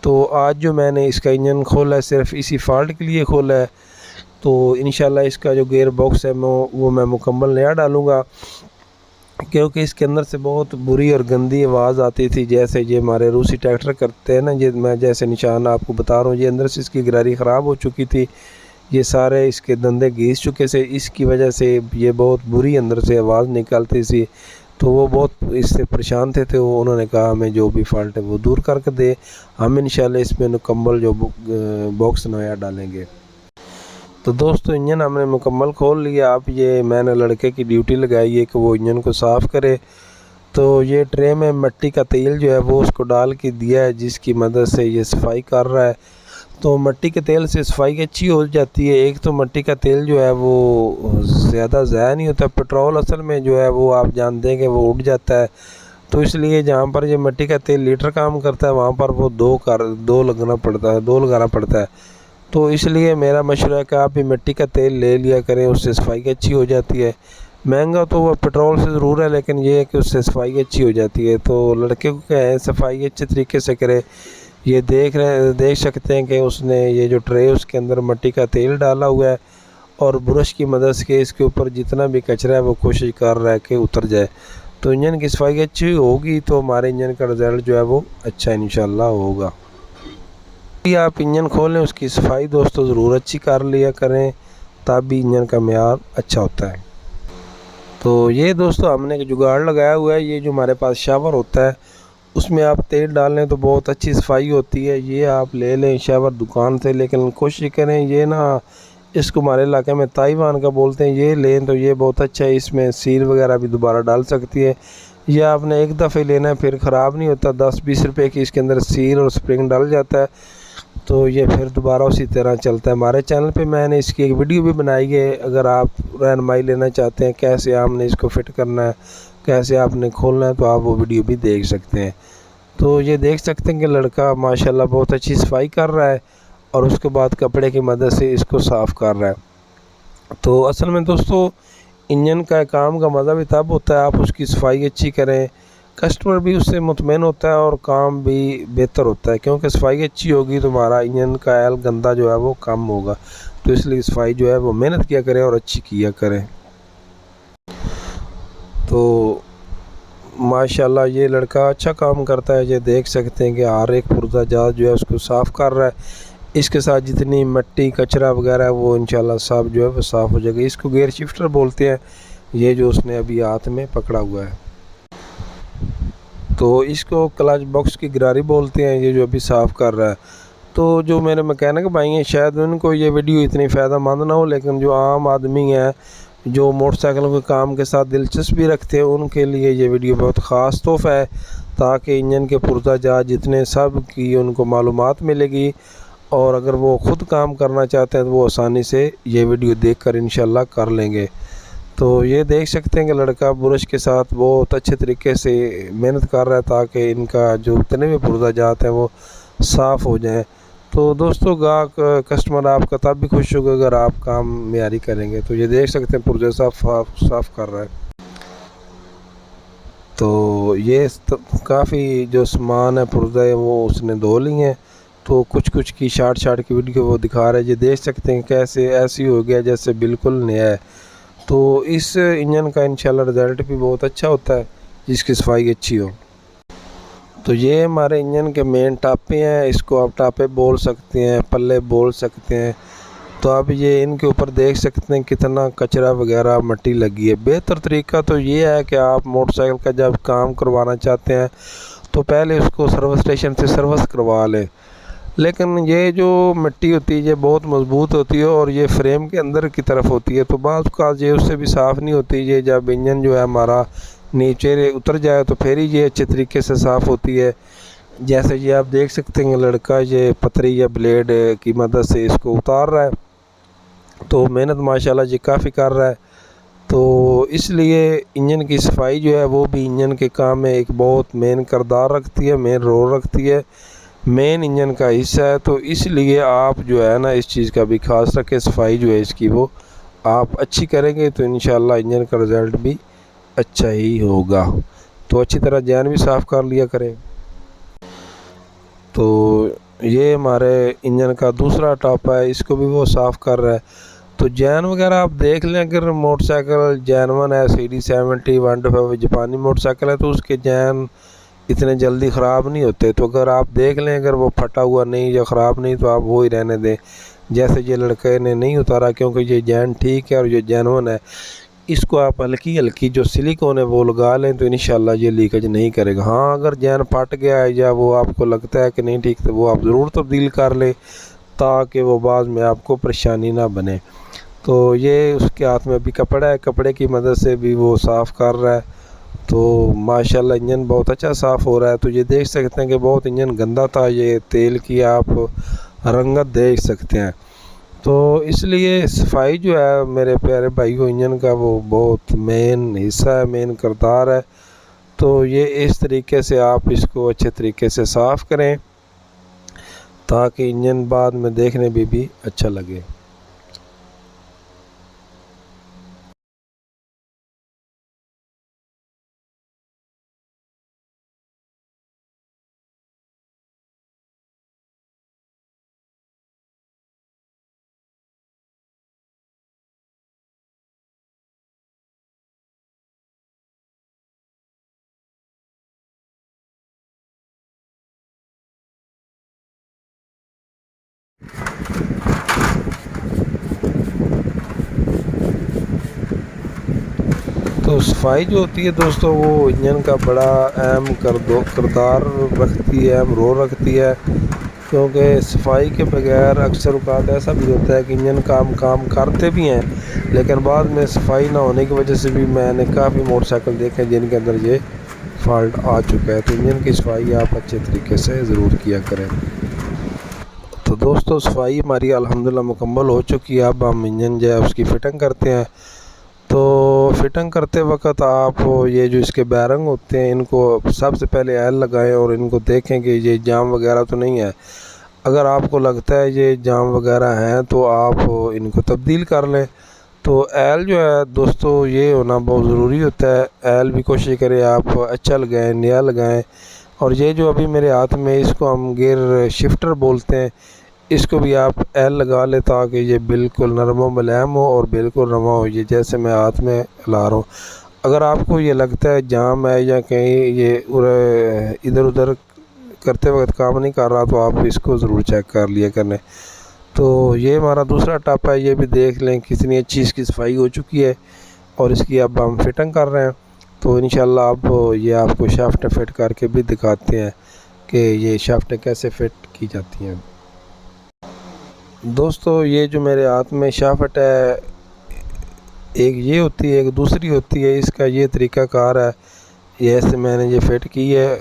तो आज जो मैंने इसका इंजन खोला है सिर्फ इसी फॉल्ट के लिए खोला है। तो इंशाल्लाह इसका जो गियर बॉक्स है वो मैं मुकम्मल नया डालूँगा, क्योंकि इसके अंदर से बहुत बुरी और गंदी आवाज़ आती थी। जैसे ये हमारे रूसी ट्रैक्टर करते हैं ना, ये मैं जैसे निशान आपको बता रहा हूँ, ये अंदर से इसकी गिरारी ख़राब हो चुकी थी, ये सारे इसके दंदे घिस चुके से, इसकी वजह से ये बहुत बुरी अंदर से आवाज़ निकलती थी। तो वो बहुत इससे परेशान थे, तो उन्होंने कहा हमें जो भी फॉल्ट है वो दूर करके दे, हम इंशाल्लाह इसमें मुकम्मल जो बॉक्स नया डालेंगे। तो दोस्तों इंजन हमने मुकम्मल खोल लिया। अब ये मैंने लड़के की ड्यूटी लगाई है कि वो इंजन को साफ़ करे। तो ये ट्रे में मिट्टी का तेल जो है वो उसको डाल के दिया है, जिसकी मदद से ये सफाई कर रहा है। तो मिट्टी के तेल से सफाई अच्छी हो जाती है। एक तो मिट्टी का तेल जो है वो ज़्यादा ज़ाया नहीं होता। पेट्रोल असल में जो है वो आप जानते हैं कि वो उड़ जाता है, तो इसलिए जहाँ पर ये मिट्टी का तेल लीटर काम करता है वहाँ पर वो दो लगाना पड़ता है। तो इसलिए मेरा मशवरा है कि आप भी मिट्टी का तेल ले लिया करें, उससे सफाई अच्छी हो जाती है। महंगा तो वह पेट्रोल से ज़रूर है, लेकिन ये है कि उससे सफाई अच्छी हो जाती है। तो लड़के को क्या है, सफाई अच्छे तरीके से करे। ये देख सकते हैं कि उसने ये जो ट्रे उसके अंदर मिट्टी का तेल डाला हुआ है और ब्रश की मदद से इसके ऊपर जितना भी कचरा है वो कोशिश कर रहा है कि उतर जाए। तो इंजन की सफाई अच्छी होगी तो हमारे इंजन का रिज़ल्ट जो है वो अच्छा इंशाल्लाह होगा। आप इंजन खोलें उसकी सफाई दोस्तों ज़रूर अच्छी कर लिया करें, तब भी इंजन का मेयार अच्छा होता है। तो ये दोस्तों हमने एक जुगाड़ लगाया हुआ है। ये जो हमारे पास शावर होता है उसमें आप तेल डाल लें तो बहुत अच्छी सफाई होती है। ये आप ले लें शावर दुकान से, लेकिन कोशिश करें ये ना, इसको हमारे इलाके में ताइवान का बोलते हैं, ये लें तो ये बहुत अच्छा है। इसमें सील वगैरह भी दोबारा डाल सकती है। ये आपने एक दफ़े लेना है, फिर ख़राब नहीं होता। 10-20 रुपए की इसके अंदर सील और स्प्रिंग डल जाता है, तो ये फिर दोबारा उसी तरह चलता है। हमारे चैनल पे मैंने इसकी एक वीडियो भी बनाई है, अगर आप रहनुमाई लेना चाहते हैं कैसे आपने इसको फिट करना है, कैसे आपने खोलना है, तो आप वो वीडियो भी देख सकते हैं। तो ये देख सकते हैं कि लड़का माशाल्लाह बहुत अच्छी सफाई कर रहा है और उसके बाद कपड़े की मदद से इसको साफ़ कर रहा है। तो असल में दोस्तों इंजन का काम का मज़ा भी तब होता है आप उसकी सफाई अच्छी करें, कस्टमर भी उससे मुतमईन होता है और काम भी बेहतर होता है, क्योंकि सफाई अच्छी होगी तो हमारा इंजन का एल गंदा जो है वो कम होगा। तो इसलिए सफाई जो है वो मेहनत किया करें और अच्छी किया करें। तो माशाल्लाह ये लड़का अच्छा काम करता है। ये देख सकते हैं कि हर एक पुर्जा जात जो है उसको साफ़ कर रहा है। इसके साथ जितनी मिट्टी कचरा वगैरह है वो इंशाल्लाह साफ़ जो है वो साफ़ हो जाएगा। इसको गियर शिफ्टर बोलते हैं, ये जो उसने अभी हाथ में पकड़ा हुआ है। तो इसको क्लच बॉक्स की गिरारी बोलते हैं, ये जो अभी साफ़ कर रहा है। तो जो मेरे मैकेनिक भाई हैं शायद उनको ये वीडियो इतनी फ़ायदेमंद ना हो, लेकिन जो आम आदमी है जो मोटरसाइकिलों के काम के साथ दिलचस्पी रखते हैं उनके लिए ये वीडियो बहुत ख़ास तोहफ़ा है, ताकि इंजन के पुर्जा जात जितने सब की उनको मालूमात मिलेगी, और अगर वो ख़ुद काम करना चाहते हैं तो वो आसानी से ये वीडियो देखकर इंशाल्लाह कर लेंगे। तो ये देख सकते हैं कि लड़का ब्रश के साथ बहुत अच्छे तरीके से मेहनत कर रहा है ताकि इनका जो जितने भी पुर्जा जात हैं वो साफ़ हो जाएं। तो दोस्तों गाहक कस्टमर आपका तब भी खुश होगा अगर आप काम मेयारी करेंगे। तो ये देख सकते हैं पुर्जा साफ़ कर रहा है। तो ये काफ़ी जो सामान है पुर्जा है वो उसने धो ली हैं। तो कुछ की शार्ट की वीडियो वो दिखा रहा है। ये देख सकते हैं कैसे ऐसी हो गया जैसे बिल्कुल नया है। तो इस इंजन का इंशाल्लाह रिज़ल्ट भी बहुत अच्छा होता है जिसकी सफाई अच्छी हो। तो ये हमारे इंजन के मेन टापे हैं, इसको आप टापे बोल सकते हैं, पल्ले बोल सकते हैं। तो आप ये इनके ऊपर देख सकते हैं कितना कचरा वगैरह मिट्टी लगी है। बेहतर तरीका तो ये है कि आप मोटरसाइकिल का जब काम करवाना चाहते हैं तो पहले उसको सर्विस स्टेशन से सर्विस करवा लें। लेकिन ये जो मिट्टी होती है ये बहुत मज़बूत होती है और ये फ्रेम के अंदर की तरफ होती है, तो बाज़ का ये उससे भी साफ़ नहीं होती। ये जब इंजन जो है हमारा नीचे उतर जाए तो फिर ही ये अच्छे तरीके से साफ़ होती है। जैसे ये आप देख सकते हैं लड़का ये पतरी या ब्लेड की मदद से इसको उतार रहा है, तो मेहनत माशाल्लाह जी काफ़ी कर रहा है। तो इसलिए इंजन की सफाई जो है वो भी इंजन के काम में एक बहुत मेन किरदार रखती है, मेन रोल रखती है, मेन इंजन का हिस्सा है। तो इसलिए आप जो है ना इस चीज़ का भी खास रखें, सफाई जो है इसकी वो आप अच्छी करेंगे तो इंशाल्लाह इंजन का रिज़ल्ट भी अच्छा ही होगा। तो अच्छी तरह जैन भी साफ़ कर लिया करें। तो ये हमारे इंजन का दूसरा टॉप है, इसको भी वो साफ़ कर रहा है। तो जैन वगैरह आप देख लें, अगर मोटरसाइकिल जैन 1 है, CD70 125 जापानी मोटरसाइकिल है, तो उसके जैन इतने जल्दी ख़राब नहीं होते। तो अगर आप देख लें अगर वो फटा हुआ नहीं या ख़राब नहीं तो आप वो ही रहने दें। जैसे ये लड़के ने नहीं उतारा क्योंकि ये जैन ठीक है और ये जैन 1 है, इसको आप हल्की हल्की जो सिलिकॉन है वो लगा लें तो इंशाल्लाह ये लीकेज नहीं करेगा। हाँ, अगर जैन फट गया है या वो आपको लगता है कि नहीं ठीक, तो वो आप ज़रूर तब्दील कर लें ताकि वो बाद में आपको परेशानी ना बने। तो ये उसके हाथ में भी कपड़ा है, कपड़े की मदद से भी वो साफ़ कर रहा है। तो माशाल्लाह इंजन बहुत अच्छा साफ़ हो रहा है। तो ये देख सकते हैं कि बहुत इंजन गंदा था, ये तेल की आप रंगत देख सकते हैं। तो इसलिए सफाई जो है मेरे प्यारे भाइयों इंजन का वो बहुत मेन हिस्सा है, मेन किरदार है। तो ये इस तरीके से आप इसको अच्छे तरीके से साफ़ करें ताकि इंजन बाद में देखने में भी अच्छा लगे। तो सफाई जो होती है दोस्तों वो इंजन का बड़ा अहम किरदार रखती है, अहम रोल रखती है। क्योंकि सफाई के बगैर अक्सर औक़ात ऐसा भी होता है कि इंजन काम करते भी हैं लेकिन बाद में सफाई ना होने की वजह से भी मैंने काफ़ी मोटरसाइकिल देखे हैं जिनके अंदर ये फॉल्ट आ चुका है। तो इंजन की सफाई आप अच्छे तरीके से ज़रूर किया करें। तो दोस्तों सफाई हमारी अल्हम्दुलिल्लाह मुकम्मल हो चुकी है। अब हम इंजन जो है उसकी फ़िटिंग करते हैं। तो फिटिंग करते वक्त आप ये जो इसके बैरंग होते हैं इनको सबसे पहले ऑयल लगाएं और इनको देखें कि ये जाम वगैरह तो नहीं है। अगर आपको लगता है ये जाम वगैरह हैं तो आप इनको तब्दील कर लें। तो ऑयल जो है दोस्तों ये होना बहुत ज़रूरी होता है। ऑयल भी कोशिश करें आप अच्छा लगाएं, नया लगाएं। और ये जो अभी मेरे हाथ में इसको हम गियर शिफ्टर बोलते हैं, इसको भी आप एल लगा ले ताकि ये बिल्कुल नरम व मुलायम हो और बिल्कुल रवा हो, ये जैसे मैं हाथ में ला रहा हूँ। अगर आपको ये लगता है जाम है या कहीं ये इधर उधर करते वक्त काम नहीं कर रहा तो आप इसको ज़रूर चेक कर लिया करने। तो ये हमारा दूसरा टप है, ये भी देख लें कितनी अच्छी इसकी सफाई हो चुकी है और इसकी अब हम फिटिंग कर रहे हैं। तो इंशाल्लाह अब ये आपको शाफ्ट फिट करके भी दिखाते हैं कि ये शाफ्टें कैसे फिट की जाती हैं। दोस्तों ये जो मेरे हाथ में शाफ्ट है, एक ये होती है एक दूसरी होती है, इसका ये तरीक़ाकार है। ये ऐसे मैंने ये फिट की है।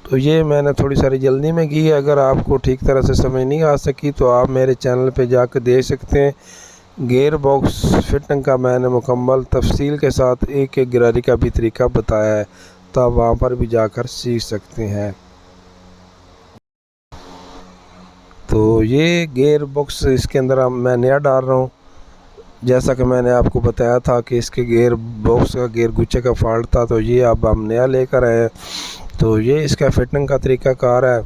तो ये मैंने थोड़ी सारी जल्दी में की है। अगर आपको ठीक तरह से समझ नहीं आ सकी तो आप मेरे चैनल पे जाकर देख सकते हैं। गियर बॉक्स फिटिंग का मैंने मुकम्मल तफसील के साथ एक एक गिरारी का भी तरीका बताया है, तो आप वहाँ पर भी जाकर सीख सकते हैं। तो ये गियर बॉक्स इसके अंदर मैं नया डाल रहा हूँ। जैसा कि मैंने आपको बताया था कि इसके गियर बॉक्स का गियर गुच्छे का फॉल्ट था, तो ये अब हम नया लेकर आए हैं। तो ये इसका फिटिंग का तरीक़ाकार है।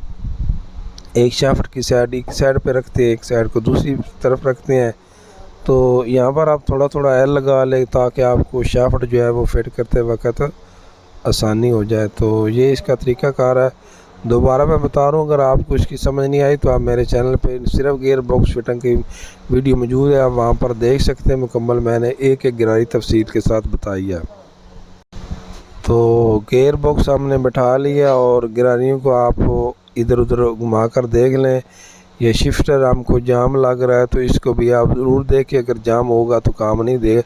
एक शाफ्ट की साइड एक साइड पे रखते हैं, एक साइड को दूसरी तरफ रखते हैं। तो यहाँ पर आप थोड़ा थोड़ा ऑयल लगा लें ताकि आपको शाफ्ट जो है वो फिट करते वक्त आसानी हो जाए। तो ये इसका तरीक़ाकार है। दोबारा मैं बता रहा हूँ, अगर आपको इसकी समझ नहीं आई तो आप मेरे चैनल पे सिर्फ गियर बॉक्स फिटिंग की वीडियो मौजूद है, आप वहाँ पर देख सकते हैं। मुकम्मल मैंने एक एक गिरारी तफसील के साथ बताई है। तो गियर बॉक्स हमने बैठा लिया और गिरारियों को आप इधर उधर घुमा कर देख लें। ये शिफ्टर हमको जाम लग रहा है, तो इसको भी आप ज़रूर देखिए, अगर जाम होगा तो काम नहीं दे।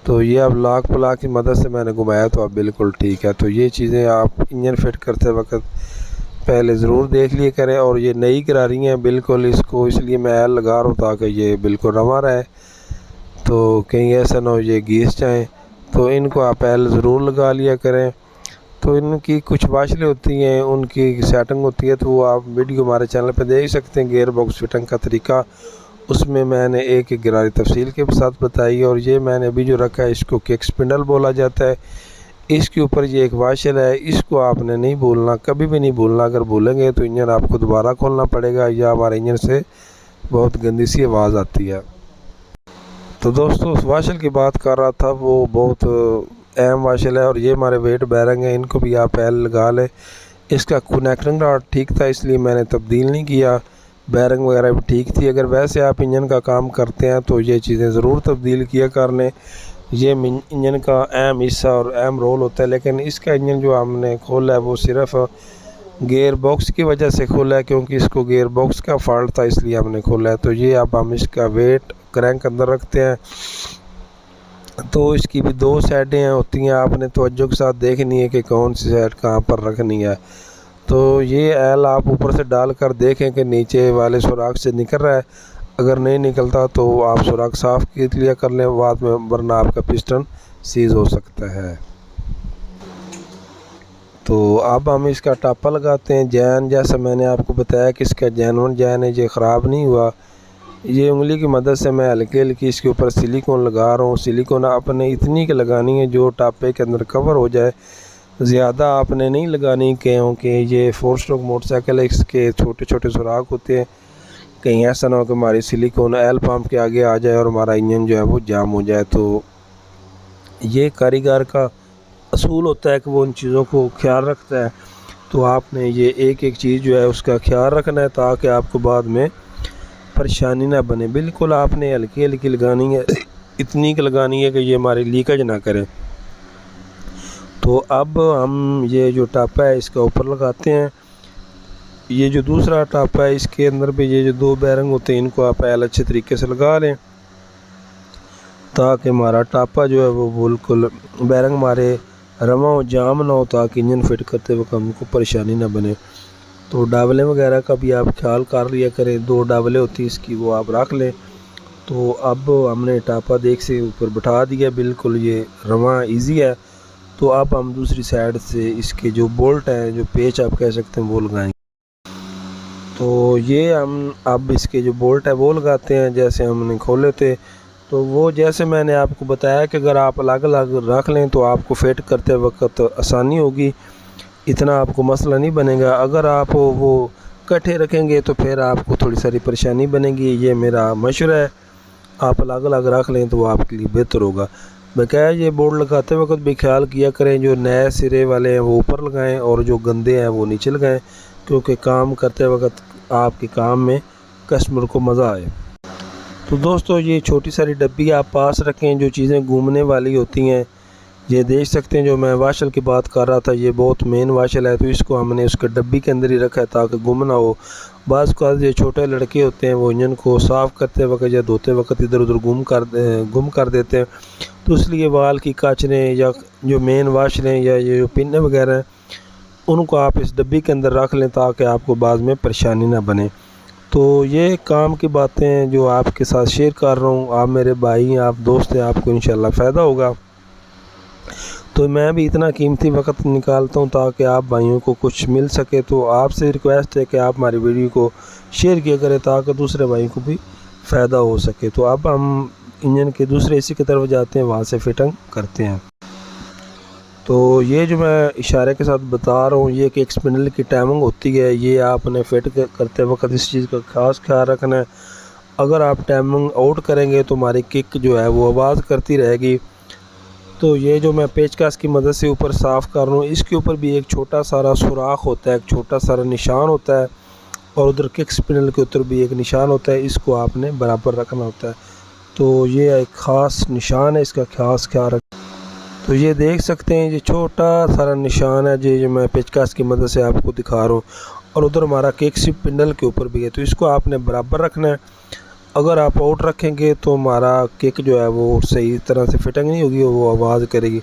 तो ये अब लॉक प्लाक की मदद से मैंने घुमाया तो अब बिल्कुल ठीक है। तो ये चीज़ें आप इंजन फिट करते वक्त पहले ज़रूर देख लिए करें। और ये नई करारी हैं बिल्कुल, इसको इसलिए मैं एल लगा रहा हूँ ताकि ये बिल्कुल रवा रहे, तो कहीं ऐसा ना हो ये घिस जाएँ। तो इनको आप एल ज़रूर लगा लिया करें। तो इनकी कुछ वाशलें होती हैं, उनकी सेटिंग होती है, तो वो आप वीडियो हमारे चैनल पे देख सकते हैं, गियर बॉक्स फिटिंग का तरीका। उसमें मैंने एक एक गिरारी तफसील के साथ बताई। और ये मैंने अभी जो रखा है इसको किक स्पिंडल बोला जाता है। इसके ऊपर ये एक वाशल है, इसको आपने नहीं भूलना, कभी भी नहीं भूलना। अगर भूलेंगे तो इंजन आपको दोबारा खोलना पड़ेगा, या हमारे इंजन से बहुत गंदी सी आवाज़ आती है। तो दोस्तों उस वाशल की बात कर रहा था, वो बहुत अहम वाशल है। और ये हमारे वेट बैरिंग है, इनको भी आप एल लगा लें। इसका कनेक्टिंग रॉड ठीक था इसलिए मैंने तब्दील नहीं किया, बैरिंग वगैरह भी ठीक थी। अगर वैसे आप इंजन का काम करते हैं तो ये चीज़ें ज़रूर तब्दील किया कर लें। ये इंजन का अहम हिस्सा और अहम रोल होता है। लेकिन इसका इंजन जो हमने खोला है वो सिर्फ़ गियर बॉक्स की वजह से खोला है, क्योंकि इसको गियर बॉक्स का फॉल्ट था इसलिए हमने खोला है। तो ये अब हम इसका वेट क्रैंक अंदर रखते हैं। तो इसकी भी दो साइडें होती हैं, आपने तवज्जो के साथ देखनी है कि कौन सी साइड कहाँ पर रखनी है। तो ये एल आप ऊपर से डाल कर देखें कि नीचे वाले सुराख से निकल रहा है। अगर नहीं निकलता तो आप सुराख साफ़ कर लिया कर लें बाद में, वरना आपका पिस्टन सीज हो सकता है। तो अब हम इसका टापा लगाते हैं। जैन जैसा मैंने आपको बताया कि इसका जेनवन जैन है, ये ख़राब नहीं हुआ। ये उंगली की मदद से मैं हल्की हल्की इसके ऊपर सिलिकॉन लगा रहा हूँ। सिलिकॉन आपने इतनी की लगानी है जो टापे के अंदर कवर हो जाए, ज़्यादा आपने नहीं लगानी, क्योंकि ये 4 स्ट्रोक मोटरसाइकिल है, इसके छोटे छोटे सुराख होते हैं। कहीं ऐसा ना हो कि हमारी सिलिकॉन एल पंप के आगे आ जाए और हमारा इंजन जो है वो जाम हो जाए। तो ये कारीगर का असूल होता है कि वो उन चीज़ों को ख्याल रखता है। तो आपने ये एक एक चीज़ जो है उसका ख्याल रखना है ताकि आपको बाद में परेशानी ना बने। बिल्कुल आपने हल्की हल्की लगानी है, इतनी की लगानी है कि ये हमारी लीकेज ना करे। तो अब हम ये जो टापा है इसका ऊपर लगाते हैं। ये जो दूसरा टापा है इसके अंदर भी ये जो दो बैरिंग होते हैं इनको आप एल अच्छे तरीके से लगा लें ताकि हमारा टापा जो है वो बिल्कुल बैरिंग हमारे रवा हो, जाम ना हो, ताकि इंजन फिट करते वक्त हमको परेशानी ना बने। तो डावले वगैरह का भी आप ख्याल कर लिया करें, 2 डावले होती है इसकी, वो आप रख लें। तो अब हमने टापा देख से ऊपर बैठा दिया, बिल्कुल ये रवा इजी है। तो अब हम दूसरी साइड से इसके जो बोल्ट हैं, जो पेच आप कह सकते हैं, वो लगाएंगे। तो ये हम अब इसके जो बोल्ट है वो लगाते हैं जैसे हमने खोले थे। तो वो जैसे मैंने आपको बताया कि अगर आप अलग अलग रख लें तो आपको फिट करते वक्त आसानी होगी, इतना आपको मसला नहीं बनेगा। अगर आप वो इकट्ठे रखेंगे तो फिर आपको थोड़ी सारी परेशानी बनेगी। ये मेरा मशवरा है, आप अलग अलग रख लें तो वो आपके लिए बेहतर होगा। बकाया ये बोर्ड लगाते वक्त भी ख्याल किया करें, जो नए सिरे वाले हैं वो ऊपर लगाएं और जो गंदे हैं वो नीचे लगाएं, क्योंकि काम करते वक्त आपके काम में कस्टमर को मज़ा आए। तो दोस्तों ये छोटी सारी डब्बी आप पास रखें, जो चीज़ें घूमने वाली होती हैं। ये देख सकते हैं जो मैं वाशल की बात कर रहा था, ये बहुत मेन वाशल है, तो इसको हमने उसके डब्बी के अंदर ही रखा है ताकि गुम ना हो। बाज़ का ये छोटे लड़के होते हैं वो इंजन को साफ़ करते वक्त या धोते वक्त इधर उधर गुम कर देते हैं। तो इसलिए वाल की काचने या जो मेन वाशलें या ये जो पिन वगैरह हैं उनको आप इस डब्बी के अंदर रख लें ताकि आपको बाद में परेशानी ना बने। तो ये काम की बातें हैं जो आपके साथ शेयर कर रहा हूँ। आप मेरे भाई हैं, आप दोस्त हैं, आपको इंशाल्लाह फ़ायदा होगा। तो मैं भी इतना कीमती वक्त निकालता हूँ ताकि आप भाइयों को कुछ मिल सके। तो आपसे रिक्वेस्ट है कि आप हमारी वीडियो को शेयर किया करें ताकि दूसरे भाइयों को भी फ़ायदा हो सके। तो अब हम इंजन के दूसरे हिस्से की तरफ जाते हैं, वहाँ से फिटिंग करते हैं। तो ये जो मैं इशारे के साथ बता रहा हूँ ये कि एक स्पिंडल की टाइमिंग होती है, ये आपने फिट करते वक्त इस चीज़ का खास ख्याल रखना है। अगर आप टाइमिंग आउट करेंगे तो हमारी किक जो है वो आवाज़ करती रहेगी। तो ये जो मैं पेचकस की मदद से ऊपर साफ़ कर रहा हूँ, इसके ऊपर भी एक छोटा सारा सुराख होता है, एक छोटा सारा निशान होता है, और उधर किक स्पिंडल के ऊपर भी एक निशान होता है, इसको आपने बराबर रखना होता है। तो ये एक ख़ास निशान है, इसका खास ख्याल रख। तो ये देख सकते हैं ये छोटा सारा निशान है, जो मैं पेचकस की मदद से आपको दिखा रहा हूँ। और उधर हमारा किक शिफ्ट पिंडल के ऊपर भी है, तो इसको आपने बराबर रखना है। अगर आप आउट रखेंगे तो हमारा किक जो है वो सही तरह से फिटिंग नहीं होगी, वो आवाज़ करेगी।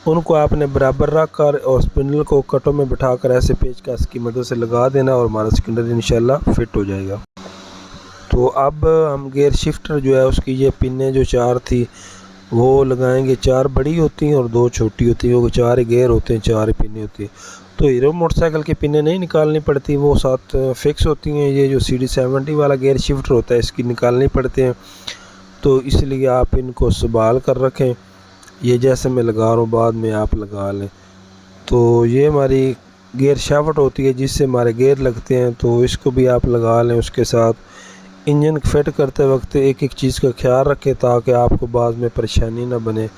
उनको आपने बराबर रख कर और स्पिंडल को कटों में बिठाकर ऐसे पेचकस की मदद से लगा देना और हमारा सिलेंडर इंशाल्लाह फिट हो जाएगा। तो अब हम गियर शिफ्टर जो है उसकी ये पिनें जो 4 थी वो लगाएंगे। 4 बड़ी होती हैं और 2 छोटी होती हैं, वो 4 गियर होते हैं, 4 पिनें होती हैं। तो हीरो मोटरसाइकिल की पिनें नहीं निकालनी पड़ती, वो साथ फिक्स होती हैं। ये जो CD70 वाला गियर शिफ्टर होता है इसकी निकालनी पड़ते हैं, तो इसलिए आप इनको संभाल कर रखें। ये जैसे मैं लगा रहा हूँ बाद में आप लगा लें। तो ये हमारी गियर शाफ्ट होती है जिससे हमारे गियर लगते हैं, तो इसको भी आप लगा लें। उसके साथ इंजन फिट करते वक्त एक एक चीज़ का ख्याल रखें ताकि आपको बाद में परेशानी ना बने।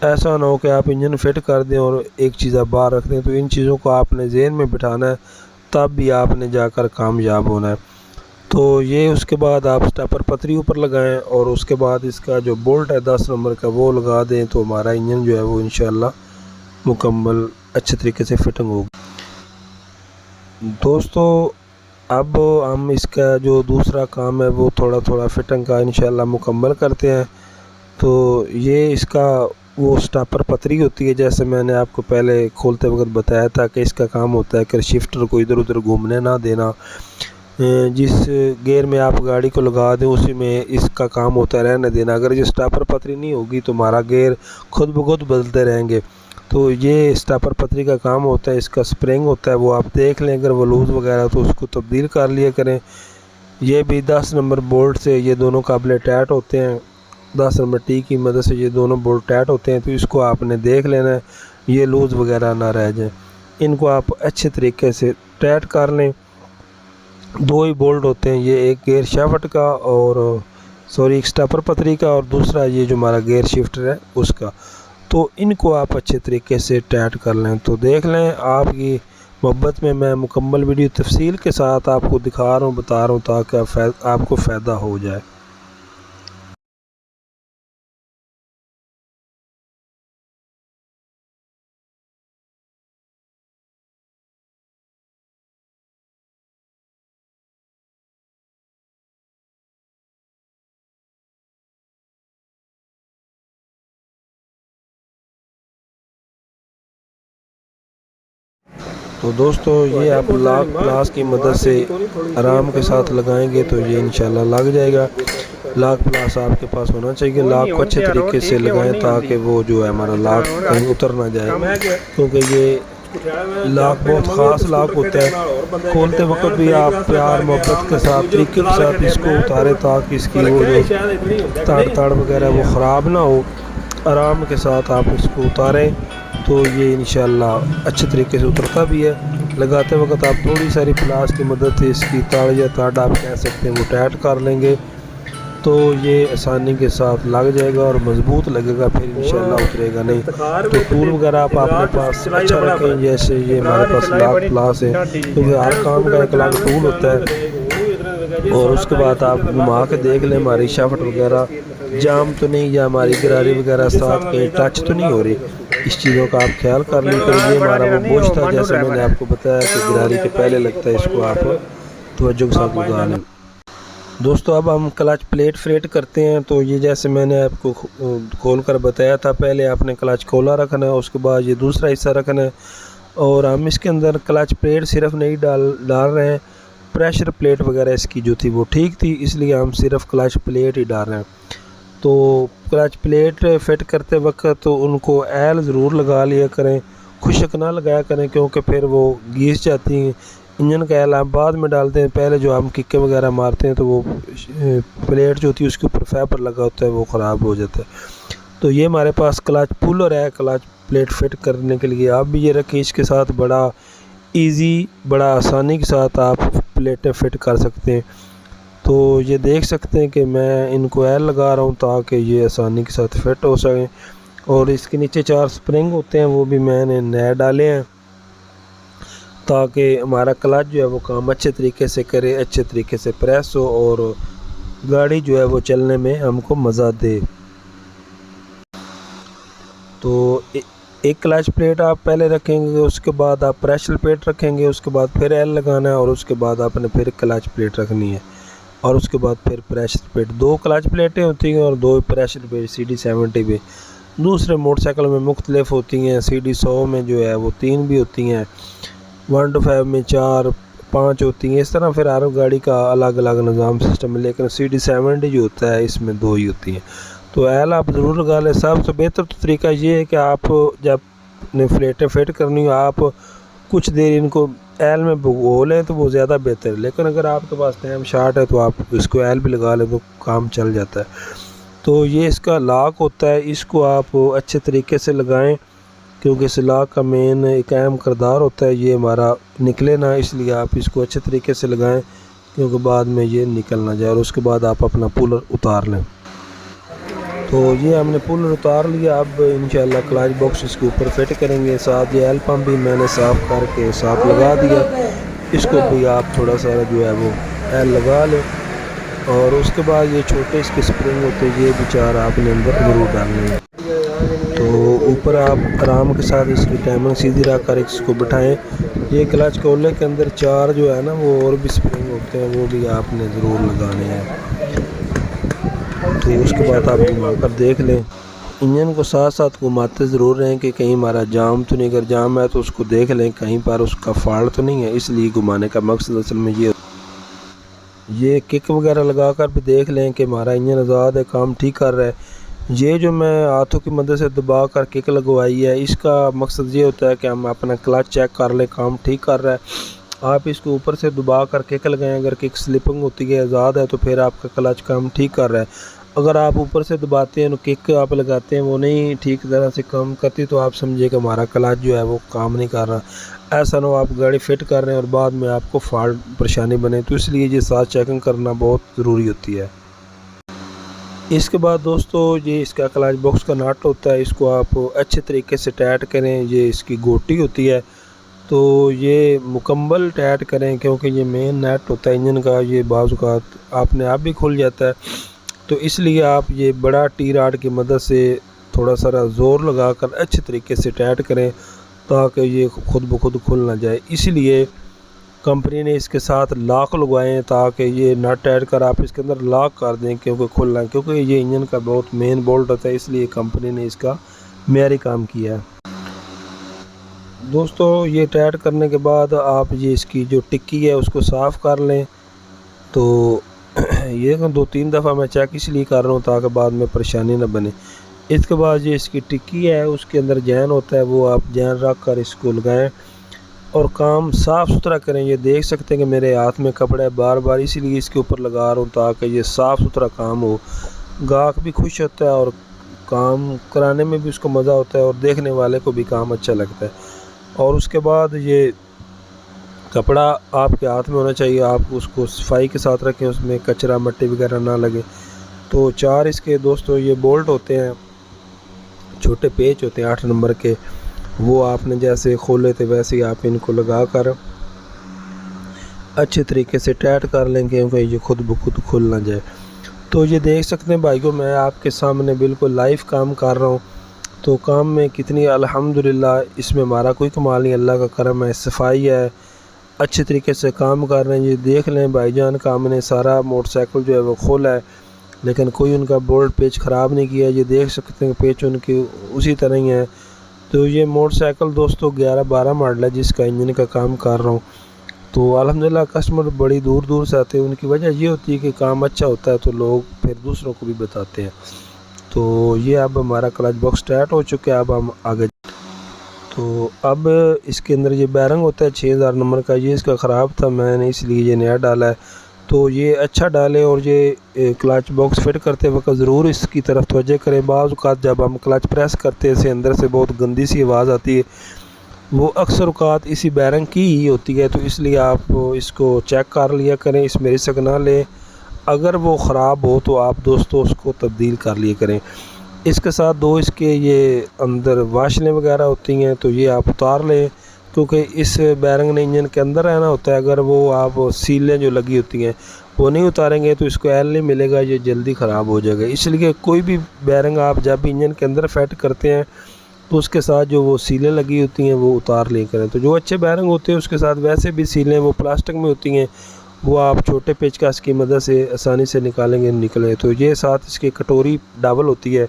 ऐसा ना हो कि आप इंजन फिट कर दें और एक चीज़ आप बाहर रख दें। तो इन चीज़ों को आपने ज़हन में बिठाना है, तब भी आपने जाकर कामयाब होना है। तो ये उसके बाद आप स्टेपर पतरी ऊपर लगाएं और उसके बाद इसका जो बोल्ट है 10 नंबर का वो लगा दें, तो हमारा इंजन जो है वो इंशाल्लाह मुकम्मल अच्छे तरीके से फिटिंग होगी। दोस्तों अब हम इसका जो दूसरा काम है वो थोड़ा थोड़ा फिटिंग का इंशाल्लाह मुकम्मल करते हैं। तो ये इसका वो स्टॉपर पतरी होती है, जैसे मैंने आपको पहले खोलते वक्त बताया था कि इसका काम होता है कि शिफ्टर को इधर उधर घूमने ना देना। जिस गियर में आप गाड़ी को लगा दें उसी में इसका काम होता है रहने देना। अगर ये स्टॉपर पतरी नहीं होगी तो हमारा गियर खुद ब खुद बदलते रहेंगे। तो ये स्टॉपर पतरी का काम होता है। इसका स्प्रिंग होता है वो आप देख लें, अगर वो लूज़ वगैरह तो उसको तब्दील कर लिया करें। ये भी 10 नंबर बोल्ट से ये दोनों काबिल टाइट होते हैं, 10 नंबर टी की मदद से ये दोनों बोल्ट टाइट होते हैं। तो इसको आपने देख लेना है ये लूज़ वगैरह ना रह जाए। इनको आप अच्छे तरीके से टाइट कर लें। 2 ही बोल्ट होते हैं, ये एक गियर शाफ्ट का और एक स्टॉपर पतरी का और दूसरा ये जो हमारा गियर शिफ्टर है उसका। तो इनको आप अच्छे तरीके से टाइट कर लें। तो देख लें आपकी मोहब्बत में मैं मुकम्मल वीडियो तफसील के साथ आपको दिखा रहा हूँ, बता रहा हूँ ताकि आपको फ़ायदा हो जाए। तो दोस्तों ये आप लॉक प्लास की मदद से आराम के साथ लगाएंगे तो ये इंशाल्लाह लग जाएगा। लॉक प्लास आपके पास होना चाहिए। लॉक को अच्छे तरीके से लगाएं ताकि वो जो है हमारा लॉक कहीं उतर ना जाए, क्योंकि ये लॉक बहुत ख़ास लॉक होता है। खोलते वक्त भी आप प्यार मोहब्बत के साथ तरीके के साथ इसको उतारें ताकि इसकी वो जो ताड़ वगैरह वो ख़राब ना हो। आराम के साथ आप इसको उतारें तो ये इंशाल्लाह अच्छे तरीके से उतरता भी है। लगाते वक्त आप थोड़ी सारी प्लास की मदद से इसकी ताड़ या ताड़ आप कह सकते हैं वो टाइट कर लेंगे तो ये आसानी के साथ लग जाएगा और मज़बूत लगेगा, फिर इंशाल्लाह उतरेगा नहीं। तो टूल वगैरह आप अपने पास अच्छा रखें, जैसे ये हमारे पास लॉक प्लास है क्योंकि हर काम का एक अलग टूल होता है। और उसके बाद आप घुमा के देख लें हमारी शाफ्ट वगैरह जाम तो नहीं या हमारी गिरारी वगैरह साथ कहीं टच तो नहीं हो रही। इस चीज़ों का आप ख्याल कर लें। तो ये हमारा वो बोझ था जैसे मैंने आपको बताया कि गिरारी के पहले लगता है, इसको आप तवज्जो के साथ लगा लें। दोस्तों अब हम क्लच प्लेट फिट करते हैं। तो ये जैसे मैंने आपको खोल कर बताया था, पहले आपने क्लच खोला रखना है, उसके बाद ये दूसरा हिस्सा रखना है और हम इसके अंदर क्लच प्लेट सिर्फ नहीं डाल रहे हैं, प्रेशर प्लेट वगैरह इसकी जो थी वो ठीक थी, इसलिए हम सिर्फ क्लच प्लेट ही डाल रहे हैं। तो क्लच प्लेट फिट करते वक्त तो उनको एल ज़रूर लगा लिया करें, खुशक ना लगाया करें क्योंकि फिर वो घिस जाती हैं। इंजन का एल आप बाद में डालते हैं, पहले जो हम किक्के वगैरह मारते हैं तो वो प्लेट जो होती है उसके ऊपर फाइबर लगा होता है वो ख़राब हो जाता है। तो ये हमारे पास क्लच पुलर है क्लच प्लेट फिट करने के लिए, आप भी ये रखें। इसके साथ बड़ा इजी बड़ा आसानी के साथ आप प्लेटें फिट कर सकते हैं। तो ये देख सकते हैं कि मैं इनको एल लगा रहा हूँ ताकि ये आसानी के साथ फिट हो सकें। और इसके नीचे 4 स्प्रिंग होते हैं वो भी मैंने नए डाले हैं ताकि हमारा क्लच जो है वो काम अच्छे तरीके से करे, अच्छे तरीके से प्रेस हो और गाड़ी जो है वो चलने में हमको मज़ा दे। तो एक क्लच प्लेट आप पहले रखेंगे, उसके बाद आप प्रेशर प्लेट रखेंगे, उसके बाद फिर एल लगाना है और उसके बाद आपने फिर क्लच प्लेट रखनी है और उसके बाद फिर प्रेशर प्लेट। 2 क्लच प्लेटें होती हैं और 2 प्रेशर प्लेट CD70 पे। दूसरे मोटरसाइकिल में मुख्तलिफ होती हैं, CD100 में जो है वो 3 भी होती हैं, 125 में 4-5 होती हैं। इस तरह फिर हर गाड़ी का अलग अलग निज़ाम सिस्टम है, लेकिन CD70 जो होता है इसमें 2 ही होती हैं। तो एल आप ज़रूर लगा लें। सबसे बेहतर तरीका ये है कि आप जब ने प्लेटें फिट करनी हो, आप कुछ देर इनको एल में भिगो लें तो वो ज़्यादा बेहतर है। लेकिन अगर आपके पास टाइम शार्ट है तो आप इसको एल भी लगा लें तो काम चल जाता है। तो ये इसका लॉक होता है, इसको आप अच्छे तरीके से लगाएं, क्योंकि इस लॉक का मेन एक अहम किरदार होता है ये हमारा निकले ना, इसलिए आप इसको अच्छे तरीके से लगाएं क्योंकि बाद में ये निकल ना जाए। और उसके बाद आप अपना पुलर उतार लें। तो ये हमने पुलर उतार लिया। अब इंशाल्लाह क्लच बॉक्स इसके ऊपर फिट करेंगे। साथ ये एल पंप भी मैंने साफ़ करके साथ लगा दिया, इसको भी आप थोड़ा सा जो है वो एल लगा लें। और उसके बाद ये छोटे इसके स्प्रिंग होते हैं, ये भी 4 आपने अंदर ज़रूर डालने हैं। तो ऊपर आप आराम के साथ इसकी टाइमिंग सीधी रख कर इसको बिठाएँ। ये क्लच खोलने के अंदर 4 जो है ना वो और भी स्प्रिंग होते हैं, वो भी आपने ज़रूर लगाने हैं। तो उसके बाद आप घुमा कर देख लें। इंजन को साथ साथ घुमाते ज़रूर रहें कि कहीं हमारा जाम तो नहीं, अगर जाम है तो उसको देख लें कहीं पर उसका फॉल्ट तो नहीं है, इसलिए घुमाने का मकसद असल में ये किक वगैरह लगा कर भी देख लें कि हमारा इंजन आज़ाद है, काम ठीक कर रहा है। ये जो मैं हाथों की मदद से दबा कर किक लगवाई है, इसका मकसद ये होता है कि हम अपना क्लच चेक कर लें काम ठीक कर रहा है। आप इसको ऊपर से दबा कर किक लगाएं, अगर किक स्लिपिंग होती है आज़ाद है तो फिर आपका क्लच काम ठीक कर रहा है। अगर आप ऊपर से दबाते हैं, किक आप लगाते हैं, वो नहीं ठीक तरह से काम करती तो आप समझिए कि हमारा क्लच जो है वो काम नहीं कर रहा। ऐसा ना हो आप गाड़ी फिट कर रहे हैं और बाद में आपको फॉल्ट परेशानी बने, तो इसलिए ये साथ चेकिंग करना बहुत ज़रूरी होती है। इसके बाद दोस्तों ये इसका क्लच बॉक्स का नट होता है, इसको आप अच्छे तरीके से टाइट करें। ये इसकी गोटी होती है तो ये मुकम्मल टाइट करें, क्योंकि ये मेन नट होता है इंजन का, ये बाज़ औक़ात अपने आप भी खुल जाता है। तो इसलिए आप ये बड़ा टी रॉड की मदद से थोड़ा सा ज़ोर लगाकर अच्छे तरीके से टाइट करें ताकि ये खुद ब खुद खुल ना जाए। इसलिए कंपनी ने इसके साथ लॉक लगवाए हैं ताकि ये नट टाइट कर आप इसके अंदर लॉक कर दें क्योंकि खुलना, क्योंकि ये इंजन का बहुत मेन बोल्ट होता है, इसलिए कंपनी ने इसका मेयारी काम किया है। दोस्तों ये टाइट करने के बाद आप ये इसकी जो टिक्की है उसको साफ़ कर लें। तो ये 2-3 दफ़ा मैं चेक इसलिए कर रहा हूँ ताकि बाद में परेशानी ना बने। इसके बाद ये इसकी टिक्की है उसके अंदर जैन होता है, वो आप जैन रख कर इसको लगाएं और काम साफ़ सुथरा करें। ये देख सकते हैं कि मेरे हाथ में कपड़ा है, बार बार इसीलिए इसके ऊपर लगा रहा हूँ ताकि ये साफ़ सुथरा काम हो। गाहक भी खुश होता है और काम कराने में भी उसको मज़ा होता है और देखने वाले को भी काम अच्छा लगता है। और उसके बाद ये कपड़ा आपके हाथ में होना चाहिए, आप उसको सफाई के साथ रखें, उसमें कचरा मट्टी वगैरह ना लगे। तो 4 इसके दोस्तों ये बोल्ट होते हैं, छोटे पेच होते हैं 8 नंबर के, वो आपने जैसे खोले थे वैसे ही आप इनको लगा कर अच्छे तरीके से टाइट कर लेंगे क्योंकि ये खुद ब खुद खुल ना जाए। तो ये देख सकते हैं भाइयों, मैं आपके सामने बिल्कुल लाइव काम कर रहा हूँ। तो काम में कितनी अल्हम्दुलिल्लाह, इसमें हमारा कोई कमाल नहीं, अल्लाह का करम है, सफाई है, अच्छे तरीके से काम कर रहे हैं। ये देख लें भाईजान का हमने सारा मोटरसाइकिल जो है वो खोला है, लेकिन कोई उनका बोल्ट पेच ख़राब नहीं किया। ये देख सकते हैं पेच उनकी उसी तरह ही है। तो ये मोटरसाइकिल दोस्तों 11-12 मॉडल है जिसका इंजन का काम कर रहा हूँ। तो अल्हम्दुलिल्लाह कस्टमर बड़ी दूर दूर से आते हैं, उनकी वजह ये होती है कि काम अच्छा होता है तो लोग फिर दूसरों को भी बताते हैं। तो ये अब हमारा क्लच बॉक्स स्टार्ट हो चुका है, अब हम आगे। तो अब इसके अंदर ये बैरंग होता है 6000 नंबर का, ये इसका ख़राब था, मैंने इसलिए ये नया डाला है। तो ये अच्छा डालें और ये क्लच बॉक्स फिट करते वक्त ज़रूर इसकी तरफ तवज्जो करें। बाज़ औक़ात जब हम क्लच प्रेस करते हैं इसे अंदर से बहुत गंदी सी आवाज़ आती है, वो अक्सर औक़ात इसी बैरंग की ही होती है। तो इसलिए आप इसको चेक कर लिया करें, इसमें रिस्क ना लें। अगर वो ख़राब हो तो आप दोस्तों उसको तब्दील कर लिया करें। इसके साथ 2 इसके ये अंदर वाशलें वगैरह होती हैं, तो ये आप उतार लें क्योंकि इस बैरंग ने इंजन के अंदर रहना होता है। अगर वो आप सीलें जो लगी होती हैं वो नहीं उतारेंगे तो इसको एल नहीं मिलेगा, ये जल्दी ख़राब हो जाएगा। इसलिए कोई भी बैरंग आप जब इंजन के अंदर फिट करते हैं तो उसके साथ जो वो सीलें लगी होती हैं वो उतार लिया करें। तो जो अच्छे बैरिंग होते हैं उसके साथ वैसे भी सीलें वो प्लास्टिक में होती हैं, वो आप छोटे पेचकस की मदद से आसानी से निकालेंगे निकले। तो ये साथ इसकी कटोरी डबल होती है,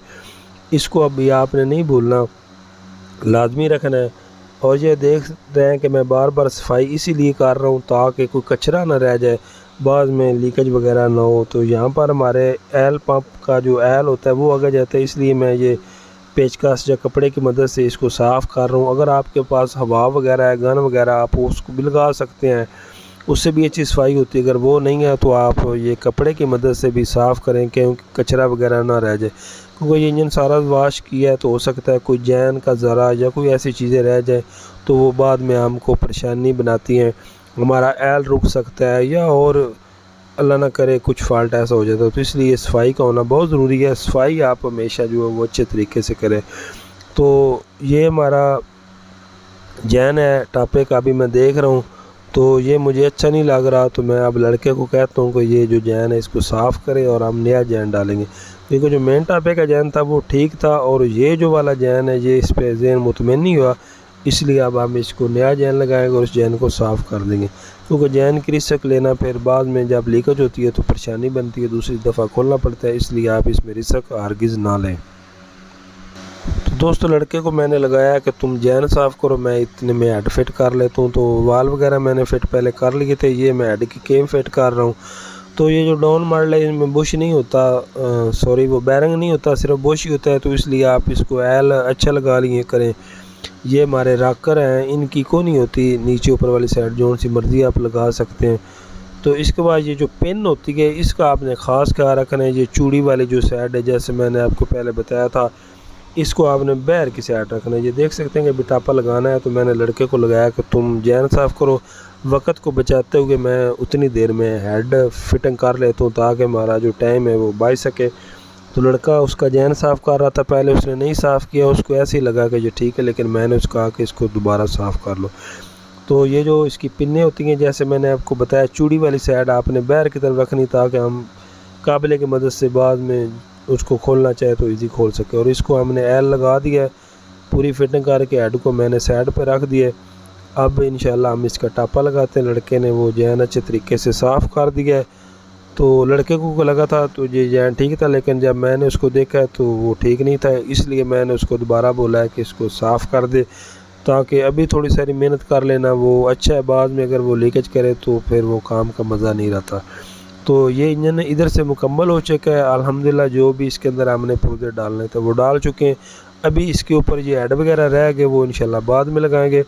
इसको अब ये आपने नहीं भूलना, लाजमी रखना है। और ये देख रहे हैं कि मैं बार बार सफाई इसीलिए कर रहा हूँ ताकि कोई कचरा ना रह जाए, बाद में लीकेज वगैरह ना हो। तो यहाँ पर हमारे एल पंप का जो एल होता है वो आगे जाता है, इसलिए मैं ये पेचकस या कपड़े की मदद से इसको साफ़ कर रहा हूँ। अगर आपके पास हवा वगैरह है, गन वगैरह, आप उसको भी लगा सकते हैं, उससे भी अच्छी सफाई होती है। अगर वो नहीं है तो आप ये कपड़े की मदद से भी साफ़ करें क्योंकि कचरा वगैरह ना रह जाए, क्योंकि ये इंजन सारा वाश किया है तो हो सकता है कोई जैन का ज़रा या कोई ऐसी चीज़ें रह जाए तो वो बाद में हमको परेशानी बनाती हैं, हमारा एल रुक सकता है या और अल्लाह ना करे कुछ फॉल्ट ऐसा हो जाता है। तो इसलिए सफाई का होना बहुत ज़रूरी है। सफाई आप हमेशा जो है वो अच्छे तरीके से करें। तो ये हमारा जैन है टापे का, भी मैं देख रहा हूँ तो ये मुझे अच्छा नहीं लग रहा, तो मैं अब लड़के को कहता हूँ कि ये जो जैन है इसको साफ़ करें और हम नया जैन डालेंगे, क्योंकि जो मेन टापे का जैन था वो ठीक था और ये जो वाला जैन है ये इस पर जैन मुतमईन नहीं हुआ, इसलिए अब हम इसको नया जैन लगाएंगे और उस जैन को साफ़ कर देंगे। क्योंकि जैन की रिस्क लेना फिर बाद में जब लीकेज होती है तो परेशानी बनती है, दूसरी दफ़ा खोलना पड़ता है, इसलिए आप इसमें रिस्क हरगिज़ ना लें। तो दोस्तों लड़के को मैंने लगाया कि तुम जैन साफ़ करो, मैं इतने में हेड फिट कर लेता हूँ। तो वाल वगैरह मैंने फिट पहले कर लिए थे, ये मैं हेड की केम फिट कर रहा हूँ। तो ये जो डाउन मॉडल है इसमें बुश नहीं होता, सॉरी वो बैरिंग नहीं होता, सिर्फ बुश ही होता है, तो इसलिए आप इसको एल अच्छा लगा लिए करें। ये हमारे राकर हैं, इनकी को नहीं होती नीचे ऊपर वाली साइड, जो सी मर्ज़ी आप लगा सकते हैं। तो इसके बाद ये जो पिन होती है इसका आपने ख़ास ख्याल रखना है। ये चूड़ी वाली जो साइड है, जैसे मैंने आपको पहले बताया था, इसको आपने बैर की साइड रखना है। ये देख सकते हैं कि बिटापा लगाना है, तो मैंने लड़के को लगाया कि तुम जैन साफ़ करो। वक्त को बचाते हुए मैं उतनी देर में हेड फिटिंग कर लेता हूँ ताकि हमारा जो टाइम है वो बच सके। तो लड़का उसका जैन साफ़ कर रहा था, पहले उसने नहीं साफ़ किया, उसको ऐसे ही लगा कि ये ठीक है, लेकिन मैंने उसको कहा कि इसको दोबारा साफ़ कर लो। तो ये जो इसकी पिन्नें होती हैं, जैसे मैंने आपको बताया, चूड़ी वाली साइड आपने बैर की तरफ रखनी ताकि हम काबिले की मदद से बाद में उसको खोलना चाहे तो इजी खोल सके। और इसको हमने एल लगा दिया है, पूरी फिटिंग करके हेड को मैंने साइड पे रख दिया है। अब इंशाल्लाह हम इसका टापा लगाते हैं। लड़के ने वो जैन अच्छे तरीके से साफ़ कर दिया है। तो लड़के को लगा था तो ये जैन ठीक था, लेकिन जब मैंने उसको देखा तो वो ठीक नहीं था, इसलिए मैंने उसको दोबारा बोला है कि इसको साफ़ कर दे, ताकि अभी थोड़ी सारी मेहनत कर लेना वो अच्छा है, बाद में अगर वो लीकेज करे तो फिर वो काम का मज़ा नहीं रहता। तो ये इंजन इधर से मुकम्मल हो चुका है अल्हम्दुलिल्लाह। जो भी इसके अंदर हमने पुर्जे डालने थे वो डाल चुके हैं। अभी इसके ऊपर ये हेड वगैरह रह गए, वो इंशाल्लाह बाद में लगाएंगे।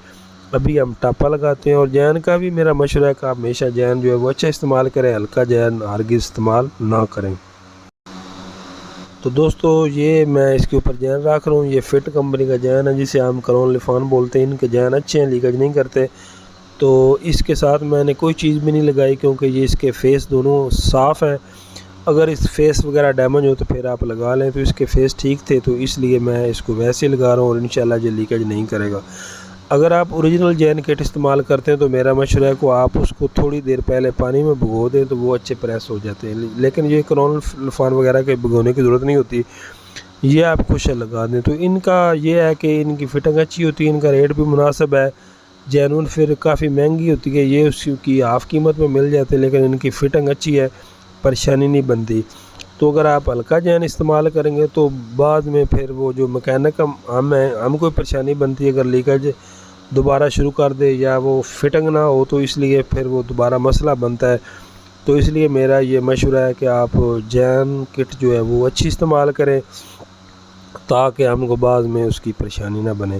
अभी हम टापा लगाते हैं। और जैन का भी मेरा मशवरा है कि आप हमेशा जैन जो है वो अच्छा इस्तेमाल करें, हल्का जैन हरगिज़ इस्तेमाल ना करें। तो दोस्तों ये मैं इसके ऊपर जैन रख रहा हूँ, ये फिट कंपनी का जैन है जिसे हम करोन लिफान बोलते हैं। इनके जैन अच्छे हैं, लीकेज नहीं करते। तो इसके साथ मैंने कोई चीज़ भी नहीं लगाई क्योंकि ये इसके फेस दोनों साफ़ हैं। अगर इस फेस वगैरह डैमेज हो तो फिर आप लगा लें, तो इसके फेस ठीक थे तो इसलिए मैं इसको वैसे ही लगा रहा हूँ और इंशाल्लाह ये लीकेज नहीं करेगा। अगर आप ओरिजिनल जैन किट इस्तेमाल करते हैं तो मेरा मशवरा है कि आप उसको थोड़ी देर पहले पानी में भिगो दें तो वो अच्छे प्रेस हो जाते हैं। लेकिन ये करोन लिफान वगैरह के भिगोने की ज़रूरत नहीं होती, ये आप खुश लगा दें। तो इनका ये है कि इनकी फिटिंग अच्छी होती है, इनका रेट भी मुनासिब है। जैनुन फिर काफ़ी महंगी होती है, ये उसकी हाफ़ कीमत में मिल जाते हैं, लेकिन इनकी फ़िटिंग अच्छी है, परेशानी नहीं बनती। तो अगर आप हल्का जैन इस्तेमाल करेंगे तो बाद में फिर वो जो मैकेनिक हम कोई परेशानी बनती है, अगर लीकेज दोबारा शुरू कर दे या वो फिटिंग ना हो तो इसलिए फिर वो दोबारा मसला बनता है। तो इसलिए मेरा ये मशवरा है कि आप जैन किट जो है वो अच्छी इस्तेमाल करें ताकि हमको बाद में उसकी परेशानी ना बने।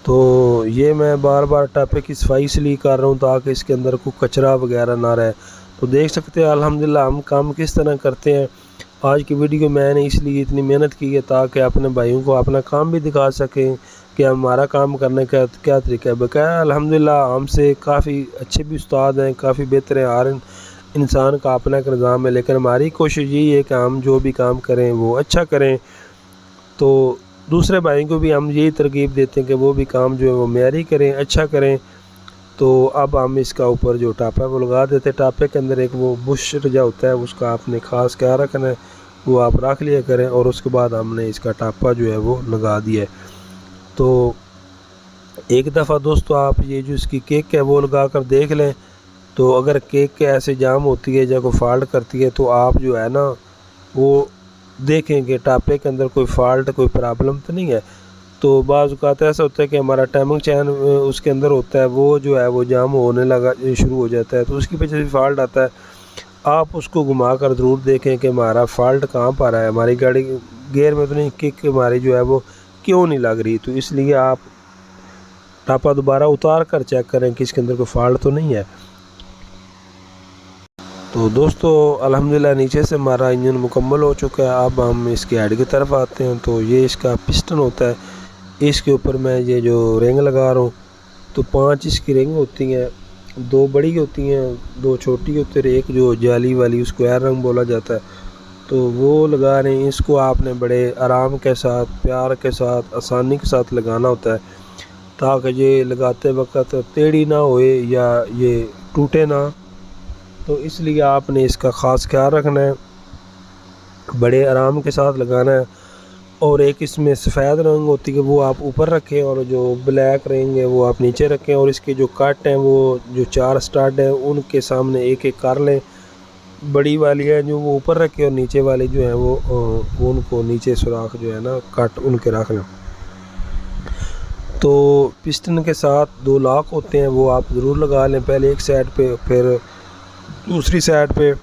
तो ये मैं बार बार टापे की सफाई इसलिए कर रहा हूँ ताकि इसके अंदर कोई कचरा वगैरह ना रहे। तो देख सकते हैं अल्हम्दुलिल्लाह हम काम किस तरह करते हैं। आज की वीडियो मैंने इसलिए इतनी मेहनत की है ताकि अपने भाइयों को अपना काम भी दिखा सकें कि हमारा काम करने का क्या तरीका है। बकाया अल्हम्दुलिल्लाह हमसे काफ़ी अच्छे भी उस्ताद हैं, काफ़ी बेहतर हैं। हर इंसान का अपना एक निज़ाम है, लेकिन हमारी कोशिश यही है कि हम जो भी काम करें वो अच्छा करें। तो दूसरे भाइयों को भी हम यही तरकीब देते हैं कि वो भी काम जो है वो मेयारी करें, अच्छा करें। तो अब हम इसका ऊपर जो टापा है वो लगा देते हैं। टापे के अंदर एक वो बुश रजा होता है, उसका आपने ख़ास क्या रखना है, वो आप रख लिया करें। और उसके बाद हमने इसका टापा जो है वो लगा दिया है। तो एक दफ़ा दोस्तों आप ये जो इसकी केक है वो लगा कर देख लें। तो अगर केक के ऐसे जाम होती है या कोई फॉल्ट करती है तो आप जो है ना वो देखें कि टापे के अंदर कोई फॉल्ट कोई प्रॉब्लम तो नहीं है। तो बाज़ औक़ात ऐसा होता है कि हमारा टाइमिंग चैन उसके अंदर होता है, वो जो है वो जाम होने लगा शुरू हो जाता है, तो उसकी वजह से फॉल्ट आता है। आप उसको घुमा कर ज़रूर देखें कि हमारा फॉल्ट कहाँ पर है, हमारी गाड़ी गियर में तो नहीं, किक हमारी जो है वो क्यों नहीं लग रही। तो इसलिए आप टापा दोबारा उतार कर चेक करें कि इसके अंदर कोई फॉल्ट तो नहीं है। तो दोस्तों अल्हम्दुलिल्लाह नीचे से हमारा इंजन मुकम्मल हो चुका है। अब हम इसके हेड की तरफ आते हैं। तो ये इसका पिस्टन होता है, इसके ऊपर मैं ये जो रिंग लगा रहा हूँ, तो 5 इसकी रिंग होती हैं, 2 बड़ी होती हैं, 2 छोटी होती है, एक जो जाली वाली उसको एयर रिंग बोला जाता है, तो वो लगा रहे हैं। इसको आपने बड़े आराम के साथ, प्यार के साथ, आसानी के साथ लगाना होता है ताकि ये लगाते वक्त टेढ़ी ना होए या ये टूटे ना। तो इसलिए आपने इसका ख़ास ख्याल रखना है, बड़े आराम के साथ लगाना है। और एक इसमें सफ़ेद रंग होती है वो आप ऊपर रखें और जो ब्लैक रंग है वो आप नीचे रखें। और इसके जो कट हैं वो जो 4 स्टड हैं उनके सामने एक एक कर लें। बड़ी वाली है जो वो ऊपर रखें और नीचे वाली जो है वो उनको नीचे सुराख जो है ना कट उनके रख लें। तो पिस्टन के साथ 2 लॉक होते हैं वो आप ज़रूर लगा लें, पहले एक साइड पे फिर दूसरी साइड पे।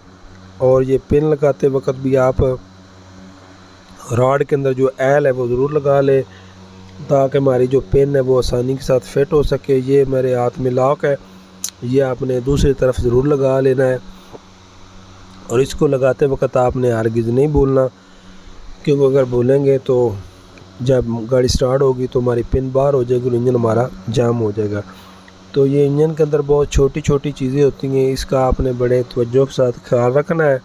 और ये पिन लगाते वक्त भी आप रॉड के अंदर जो एल है वो ज़रूर लगा लें ताकि हमारी जो पिन है वो आसानी के साथ फिट हो सके। ये मेरे हाथ में लॉक है, ये आपने दूसरी तरफ ज़रूर लगा लेना है। और इसको लगाते वक्त आपने हरगिज़ नहीं भूलना, क्योंकि अगर भूलेंगे तो जब गाड़ी स्टार्ट होगी तो हमारी पिन बाहर हो जाएगी और इंजन हमारा जाम हो जाएगा। तो ये इंजन के अंदर बहुत छोटी छोटी चीज़ें होती हैं, इसका आपने बड़े तवज्जो के साथ ख्याल रखना है।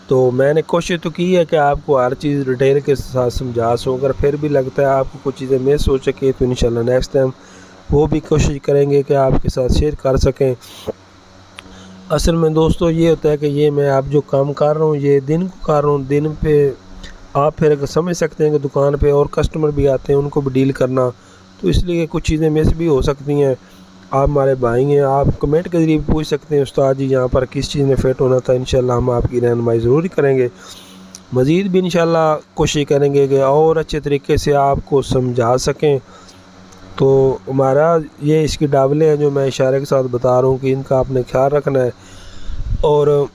तो मैंने कोशिश तो की है कि आपको हर चीज़ डिटेल के साथ समझा सकूं, अगर फिर भी लगता है आपको कुछ चीज़ें मिस हो सके तो इंशाल्लाह नेक्स्ट टाइम वो भी कोशिश करेंगे कि आपके साथ शेयर कर सकें। असल में दोस्तों ये होता है कि ये मैं आप जो काम कर रहा हूँ ये दिन को कर रहा हूँ, दिन पे आप फिर समझ सकते हैं कि दुकान पे और कस्टमर भी आते हैं, उनको भी डील करना, तो इसलिए कुछ चीज़ें मिस भी हो सकती हैं। आप हमारे भाई हैं, आप कमेंट के ज़रिए पूछ सकते हैं उस्ताद जी यहाँ पर किस चीज़ में फ़िट होना था। इंशाल्लाह हम आपकी रहनुमाई ज़रूर करेंगे, मज़ीद भी इंशाल्लाह कोशिश करेंगे कि और अच्छे तरीके से आपको समझा सकें। तो हमारा ये इसकी डावले हैं जो मैं इशारे के साथ बता रहा हूँ कि इनका आपने ख्याल रखना है। और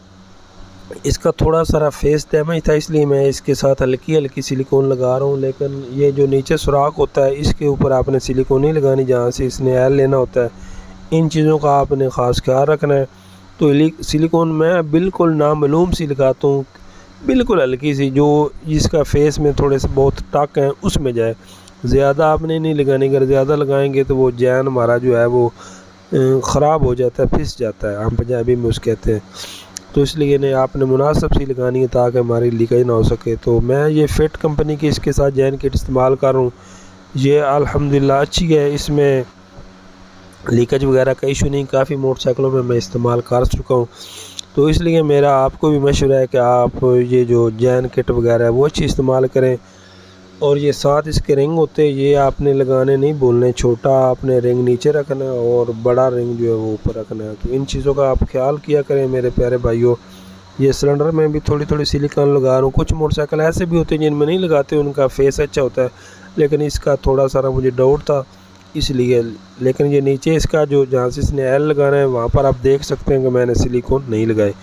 इसका थोड़ा सारा फेस डैमेज था इसलिए मैं इसके साथ हल्की हल्की सिलिकॉन लगा रहा हूँ, लेकिन ये जो नीचे सुराख होता है इसके ऊपर आपने सिलिकॉन नहीं लगानी, जहाँ से इसने एल लेना होता है। इन चीज़ों का आपने ख़ास ख्याल रखना है। तो सिलिकॉन मैं बिल्कुल नामालूम सी लगाता हूँ, बिल्कुल हल्की सी, जो जिसका फेस में थोड़े से बहुत टक हैं उसमें जाए, ज़्यादा आपने नहीं लगानी। अगर ज़्यादा लगाएंगे तो वो जैन हमारा जो है वो ख़राब हो जाता है, फिस जाता है, हम पंजाबी में उसको कहते हैं। तो इसलिए ने आपने मुनासिब सी लगानी है ताकि हमारी लीकेज ना हो सके। तो मैं ये फिट कंपनी की इसके साथ जैन किट इस्तेमाल कर रहा हूँ, ये अल्हम्दुलिल्लाह अच्छी है, इसमें लीकेज वगैरह का इशू नहीं, काफ़ी मोटरसाइकिलों में मैं इस्तेमाल कर चुका हूँ। तो इसलिए मेरा आपको भी मशवरा है कि आप ये जो जैन किट वगैरह है वो अच्छी इस्तेमाल करें। और ये साथ इसके रिंग होते हैं, ये आपने लगाने नहीं भूलने, छोटा आपने रिंग नीचे रखना है और बड़ा रिंग जो है वो ऊपर रखना है। तो इन चीज़ों का आप ख्याल किया करें मेरे प्यारे भाइयों। ये सिलेंडर में भी थोड़ी थोड़ी सिलिकॉन लगा रहा हूँ, कुछ मोटरसाइकिल ऐसे भी होते हैं जिनमें नहीं लगाते, उनका फेस अच्छा होता है, लेकिन इसका थोड़ा सारा मुझे डाउट था इसलिए। लेकिन ये नीचे इसका जो जहाँ से इसने एल लगाना है वहाँ पर आप देख सकते हैं कि मैंने सिलिकॉन नहीं लगाए।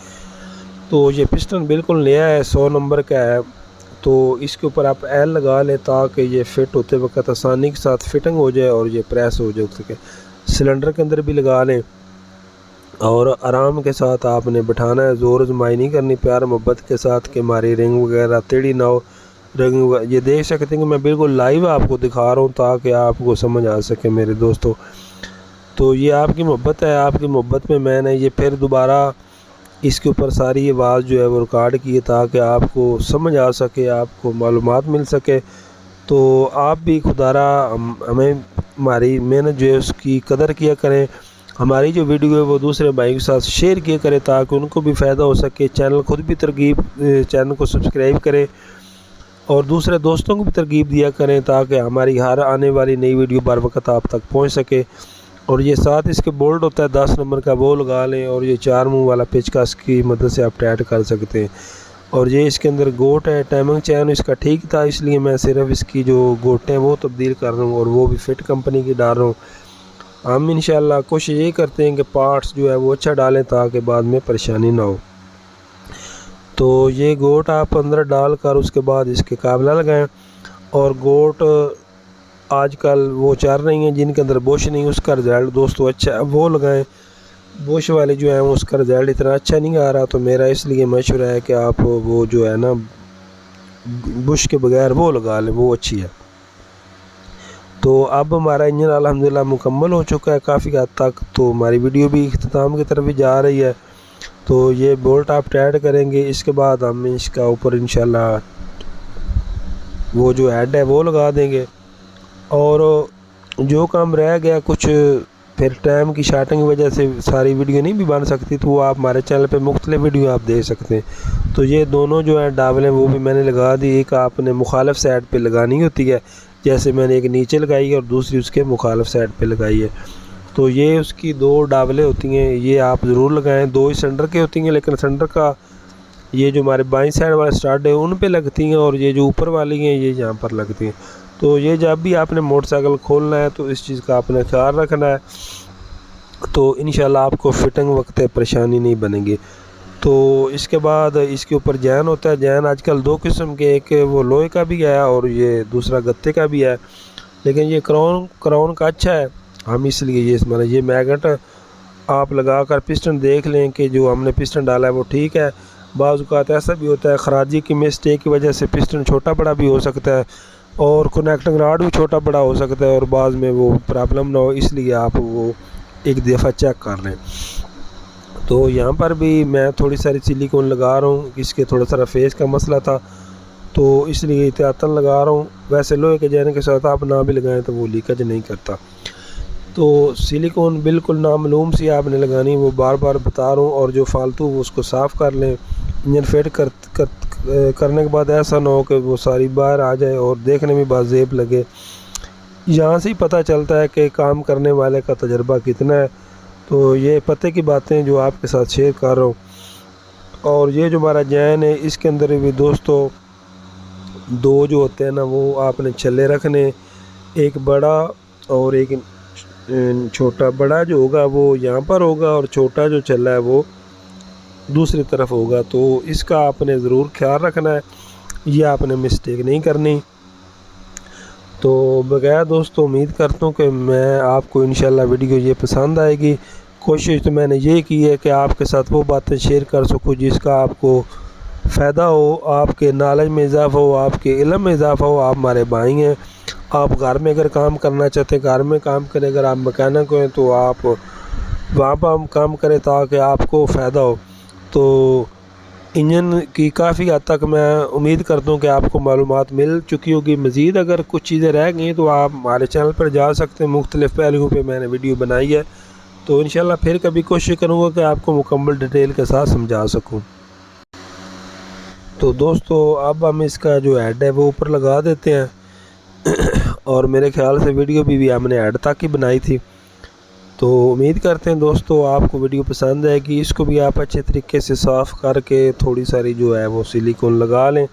तो ये पिस्टन बिल्कुल नया है, 100 नंबर का है। तो इसके ऊपर आप एल लगा लें ताकि ये फिट होते वक्त आसानी के साथ फिटिंग हो जाए और ये प्रेस हो जाए सके। सिलेंडर के अंदर भी लगा लें और आराम के साथ आपने बिठाना है, ज़ोर आजमाई नहीं करनी, प्यार मोहब्बत के साथ कि हमारी रिंग वगैरह टेढ़ी ना हो। रिंग ये देख सकते हैं कि मैं बिल्कुल लाइव आपको दिखा रहा हूँ ताकि आपको समझ आ सके मेरे दोस्तों। तो ये आपकी मोहब्बत है, आपकी मोहब्बत में मैंने ये फिर दोबारा इसके ऊपर सारी आवाज़ जो है वो रिकॉर्ड की है ताकि आपको समझ आ सके, आपको मालूमात मिल सके। तो आप भी खुदारा हमें हमारी मेहनत जो है उसकी कदर किया करें, हमारी जो वीडियो है वो दूसरे भाई के साथ शेयर किया करें ताकि उनको भी फ़ायदा हो सके। चैनल खुद भी चैनल को सब्सक्राइब करें और दूसरे दोस्तों को भी तरगीब दिया करें ताकि हमारी हर आने वाली नई वीडियो बर वक्त आप तक पहुंच सके। और ये साथ इसके बोल्ट होता है 10 नंबर का, वो लगा लें। और ये 4 मुंह वाला पेचकस की मदद से आप टाइट कर सकते हैं। और ये इसके अंदर गोट है, टाइमिंग चैन इसका ठीक था, इसलिए मैं सिर्फ इसकी जो गोटें वो तब्दील कर रहा हूँ और वो भी फिट कंपनी की डाल रहा हूँ। हम इंशाल्लाह कोशिश ये करते हैं कि पार्ट्स जो है वो अच्छा डालें ताकि बाद में परेशानी ना हो। तो ये गोट आप अंदर डाल कर उसके बाद इसके काबला लगाएं। और गोट आजकल वो चल रही हैं जिनके अंदर बुश नहीं, उसका रिज़ल्ट दोस्तों अच्छा है, वो लगाएं। बुश वाले जो हैं उसका रिज़ल्ट इतना अच्छा नहीं आ रहा, तो मेरा इसलिए मशवरा है कि आप वो जो है ना बुश के बगैर वो लगा लें, वो अच्छी है। तो अब हमारा इंजन अल्हम्दुलिल्लाह मुकम्मल हो चुका है काफ़ी हद तक, तो हमारी वीडियो भी इख्तिताम की तरफ भी जा रही है। तो ये बोल्ट आप टाइट करेंगे, इसके बाद हम इसका ऊपर इंशाल्लाह वो जो हेड है वो लगा देंगे। और जो काम रह गया कुछ, फिर टाइम की शार्टिंग की वजह से सारी वीडियो नहीं भी बन सकती, तो वो आप हमारे चैनल पे मुख्तलिफ वीडियो आप देख सकते हैं। तो ये दोनों जो है डावलें वो भी मैंने लगा दी। एक आपने मुखालिफ साइड पे लगानी होती है, जैसे मैंने एक नीचे लगाई है और दूसरी उसके मुखालिफ साइड पे लगाई है। तो ये उसकी 2 डावलें होती हैं, ये आप ज़रूर लगाएं। 2 ही सेंटर के होती हैं, लेकिन सेंटर का ये जो हमारे बाईं साइड वाला स्टार्ट है उन पे लगती हैं, और ये जो ऊपर वाली हैं ये यहाँ पर लगती हैं। तो ये जब भी आपने मोटरसाइकिल खोलना है तो इस चीज़ का आपने ख्याल रखना है, तो इंशाल्लाह आपको फिटिंग वक्त परेशानी नहीं बनेगी। तो इसके बाद इसके ऊपर जैन होता है। जैन आजकल 2 किस्म के, एक वो लोहे का भी है और ये दूसरा गत्ते का भी है, लेकिन ये क्राउन का अच्छा है, हम इसलिए ये इसमें ये मैगनेट आप लगा कर पिस्टन देख लें कि जो हमने पिस्टन डाला है वो ठीक है। बाज़ औक़ात ऐसा भी होता है खराजी की मिस्टेक की वजह से पिस्टन छोटा बड़ा भी हो सकता है और कनेक्टिंग रॉड भी छोटा बड़ा हो सकता है, और बाद में वो प्रॉब्लम ना हो, इसलिए आप वो एक दफ़ा चेक कर लें। तो यहाँ पर भी मैं थोड़ी सारी सिलिकॉन लगा रहा हूँ, इसके थोड़ा सा फेस का मसला था तो इसलिए एहतियातन लगा रहा हूँ। वैसे लोहे के जैन के साथ आप ना भी लगाएं तो वो लीकेज नहीं करता। तो सिलिकॉन बिल्कुल नामालूम सी आपने लगानी, वो बार बार बता रहा हूँ। और जो फालतू वो उसको साफ़ कर लें। इंजन फिट करने के बाद ऐसा ना हो कि वो सारी बाहर आ जाए और देखने में बाज़ेब लगे। यहाँ से ही पता चलता है कि काम करने वाले का तजर्बा कितना है। तो ये पते की बातें जो आपके साथ शेयर कर रहा हूँ। और ये जो हमारा जैन है इसके अंदर भी दोस्तों 2 जो होते हैं ना वो आपने छल्ले रखने, एक बड़ा और एक छोटा। बड़ा जो होगा वो यहाँ पर होगा और छोटा जो छल्ला है वो दूसरी तरफ होगा। तो इसका आपने ज़रूर ख्याल रखना है, ये आपने मिस्टेक नहीं करनी। तो बगैर दोस्तों उम्मीद करता हूँ कि मैं आपको इंशाल्लाह वीडियो ये पसंद आएगी। कोशिश तो मैंने ये की है कि आपके साथ वो बातें शेयर कर सकूँ जिसका आपको फ़ायदा हो, आपके नॉलेज में इजाफ़ा हो, आपके इल्म में इजाफ़ा हो। आप हमारे भाई हैं, आप घर में अगर काम करना चाहते हैं घर में काम करें, अगर आप मैकेनिक हैं तो आप वहाँ पर हम काम करें ताकि आपको फ़ायदा हो। तो इंजन की काफ़ी हद तक मैं उम्मीद करता हूँ कि आपको मालूमात मिल चुकी होगी। मज़ीद अगर कुछ चीज़ें रह गई तो आप हमारे चैनल पर जा सकते हैं, मुख्तलिफ़ पहलुओं पे मैंने वीडियो बनाई है। तो इंशाल्लाह फिर कभी कोशिश करूँगा कि आपको मुकम्मल डिटेल के साथ समझा सकूँ। तो दोस्तों अब हम इसका जो हेड है वो ऊपर लगा देते हैं और मेरे ख्याल से वीडियो भी हमने हेड तक ही बनाई थी। तो उम्मीद करते हैं दोस्तों आपको वीडियो पसंद आएगी। इसको भी आप अच्छे तरीके से साफ़ करके थोड़ी सारी जो है वो सिलिकॉन लगा लें।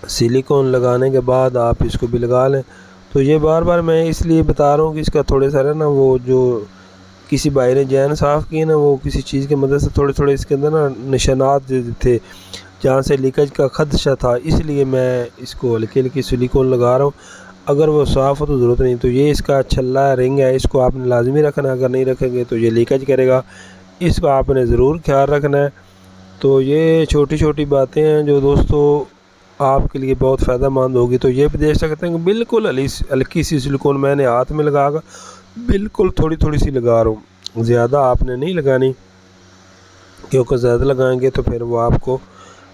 सिलिकॉन लगाने के बाद आप इसको भी लगा लें। तो ये बार बार मैं इसलिए बता रहा हूँ कि इसका थोड़े सारे ना वो जो किसी भाई ने जैन साफ़ किए ना वो किसी चीज़ की मदद से थोड़े थोड़े इसके अंदर ना निशानात थे जहाँ से लीकेज का खदशा था, इसलिए मैं इसको हल्की हल्की सिलिकॉन लगा रहा हूँ। अगर वो साफ़ हो तो ज़रूरत नहीं। तो ये इसका छल्ला रिंग है, इसको आपने लाजमी रखना, अगर नहीं रखेंगे तो ये लीकेज करेगा, इसको आपने ज़रूर ख्याल रखना है। तो ये छोटी छोटी बातें हैं जो दोस्तों आपके लिए बहुत फ़ायदा मंद होगी। तो ये भी देख सकते हैं कि बिल्कुल हल्की सी सिलिकॉन मैंने हाथ में लगा कर बिल्कुल थोड़ी थोड़ी सी लगा रहा हूँ, ज़्यादा आपने नहीं लगानी, क्योंकि ज़्यादा लगाएंगे तो फिर वो आपको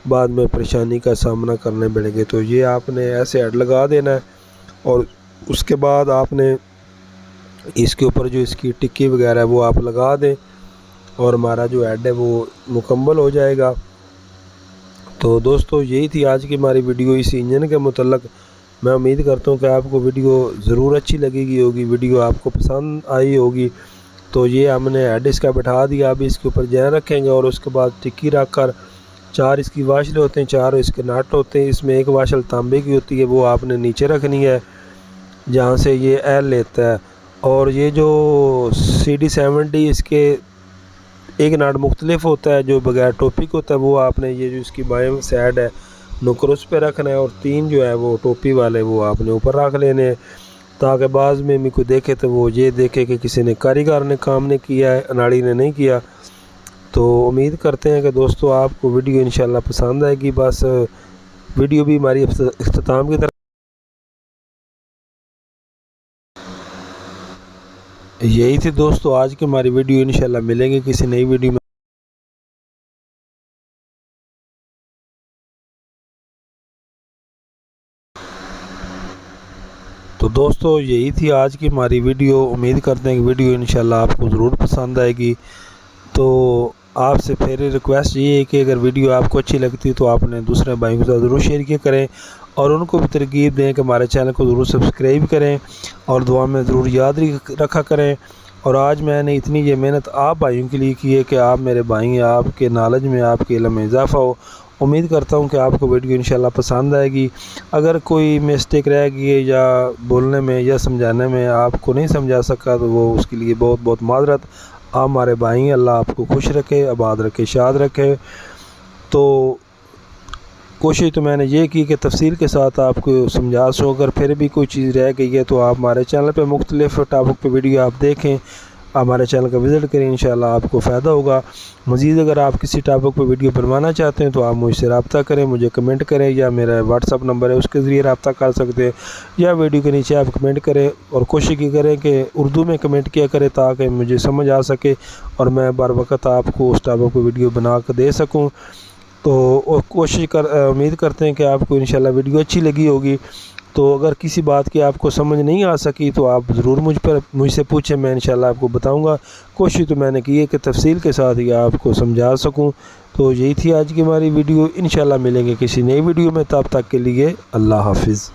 बाद में परेशानी का सामना करने पड़ेंगे। तो ये आपने ऐसे हेड लगा देना है और उसके बाद आपने इसके ऊपर जो इसकी टिक्की वगैरह है वो आप लगा दें और हमारा जो हेड है वो मुकम्मल हो जाएगा। तो दोस्तों यही थी आज की हमारी वीडियो इस इंजन के मुतल्लक। मैं उम्मीद करता हूँ कि आपको वीडियो ज़रूर अच्छी लगेगी होगी, वीडियो आपको पसंद आई होगी। तो ये हमने हेड इसका बैठा दिया, अभी इसके ऊपर जैन रखेंगे और उसके बाद टिक्की रख कर 4 इसकी वाशल होते हैं, 4 इसके नट होते हैं। इसमें एक वाशल तांबे की होती है, वो आपने नीचे रखनी है जहाँ से ये एल लेता है। और ये जो CD70 इसके एक नट मुख्तलिफ होता है, जो बगैर टोपी का होता है वो आपने ये जो इसकी बाएं साइड है नुकर उस पर रखना है, और 3 जो है वो टोपी वाले वो आपने ऊपर रख लेने, ताकि बाद में भी कोई देखे तो वो ये देखे कि किसी ने कारीगर ने काम ने किया है, अनाड़ी ने नहीं किया। तो उम्मीद करते हैं कि दोस्तों आपको वीडियो इंशाल्लाह पसंद आएगी। बस वीडियो भी हमारी इख्तिताम की तरफ यही थी दोस्तों आज की हमारी वीडियो। इंशाल्लाह मिलेंगे किसी नई वीडियो में। तो दोस्तों यही थी आज की हमारी वीडियो। उम्मीद करते हैं कि वीडियो इंशाल्लाह आपको ज़रूर पसंद आएगी। तो आपसे फिर रिक्वेस्ट ये है कि अगर वीडियो आपको अच्छी लगती है तो आपने दूसरे भाइयों के साथ ज़रूर शेयर किया करें और उनको भी तरकीब दें कि हमारे चैनल को ज़रूर सब्सक्राइब करें और दुआ में ज़रूर याद रखा करें। और आज मैंने इतनी ये मेहनत आप भाइयों के लिए की है कि आप मेरे भाई हैं, आपके नॉलेज में आपके इल्म में इजाफ़ा हो। उम्मीद करता हूँ कि आपको वीडियो इंशाल्लाह पसंद आएगी। अगर कोई मिस्टेक रह गई है या बोलने में या समझाने में आपको नहीं समझा सका तो वो उसके लिए बहुत बहुत माजरत। आप हमारे भाई हैं, अल्लाह आपको खुश रखे, आबाद रखे, शाद रखे। तो कोशिश तो मैंने ये की कि तफसील के साथ आपको समझा सो। अगर फिर भी कोई चीज़ रह गई है तो आप हमारे चैनल पे मुख्तलिफ़ टॉपिक पे वीडियो आप देखें, हमारे चैनल का विज़िट करें, इंशाल्लाह आपको फ़ायदा होगा। मज़ीद अगर आप किसी टॉपिक पे वीडियो बनवाना चाहते हैं तो आप मुझसे रब्ता करें, मुझे कमेंट करें, या मेरा व्हाट्सअप नंबर है उसके ज़रिए रब्ता कर सकते हैं, या वीडियो के नीचे आप कमेंट करें। और कोशिश की करें कि उर्दू में कमेंट किया करें ताकि मुझे समझ आ सके और मैं बर वक्त आपको उस टॉपिक पर वीडियो बना कर दे सकूँ। तो उम्मीद करते हैं कि आपको इंशाल्लाह वीडियो अच्छी लगी होगी। तो अगर किसी बात की आपको समझ नहीं आ सकी तो आप ज़रूर मुझसे पूछें, मैं इंशाल्लाह आपको बताऊंगा। कोशिश तो मैंने की है कि तफसील के साथ ही आपको समझा सकूं। तो यही थी आज की हमारी वीडियो। इंशाल्लाह मिलेंगे किसी नई वीडियो में, तब तक के लिए अल्लाह हाफिज़।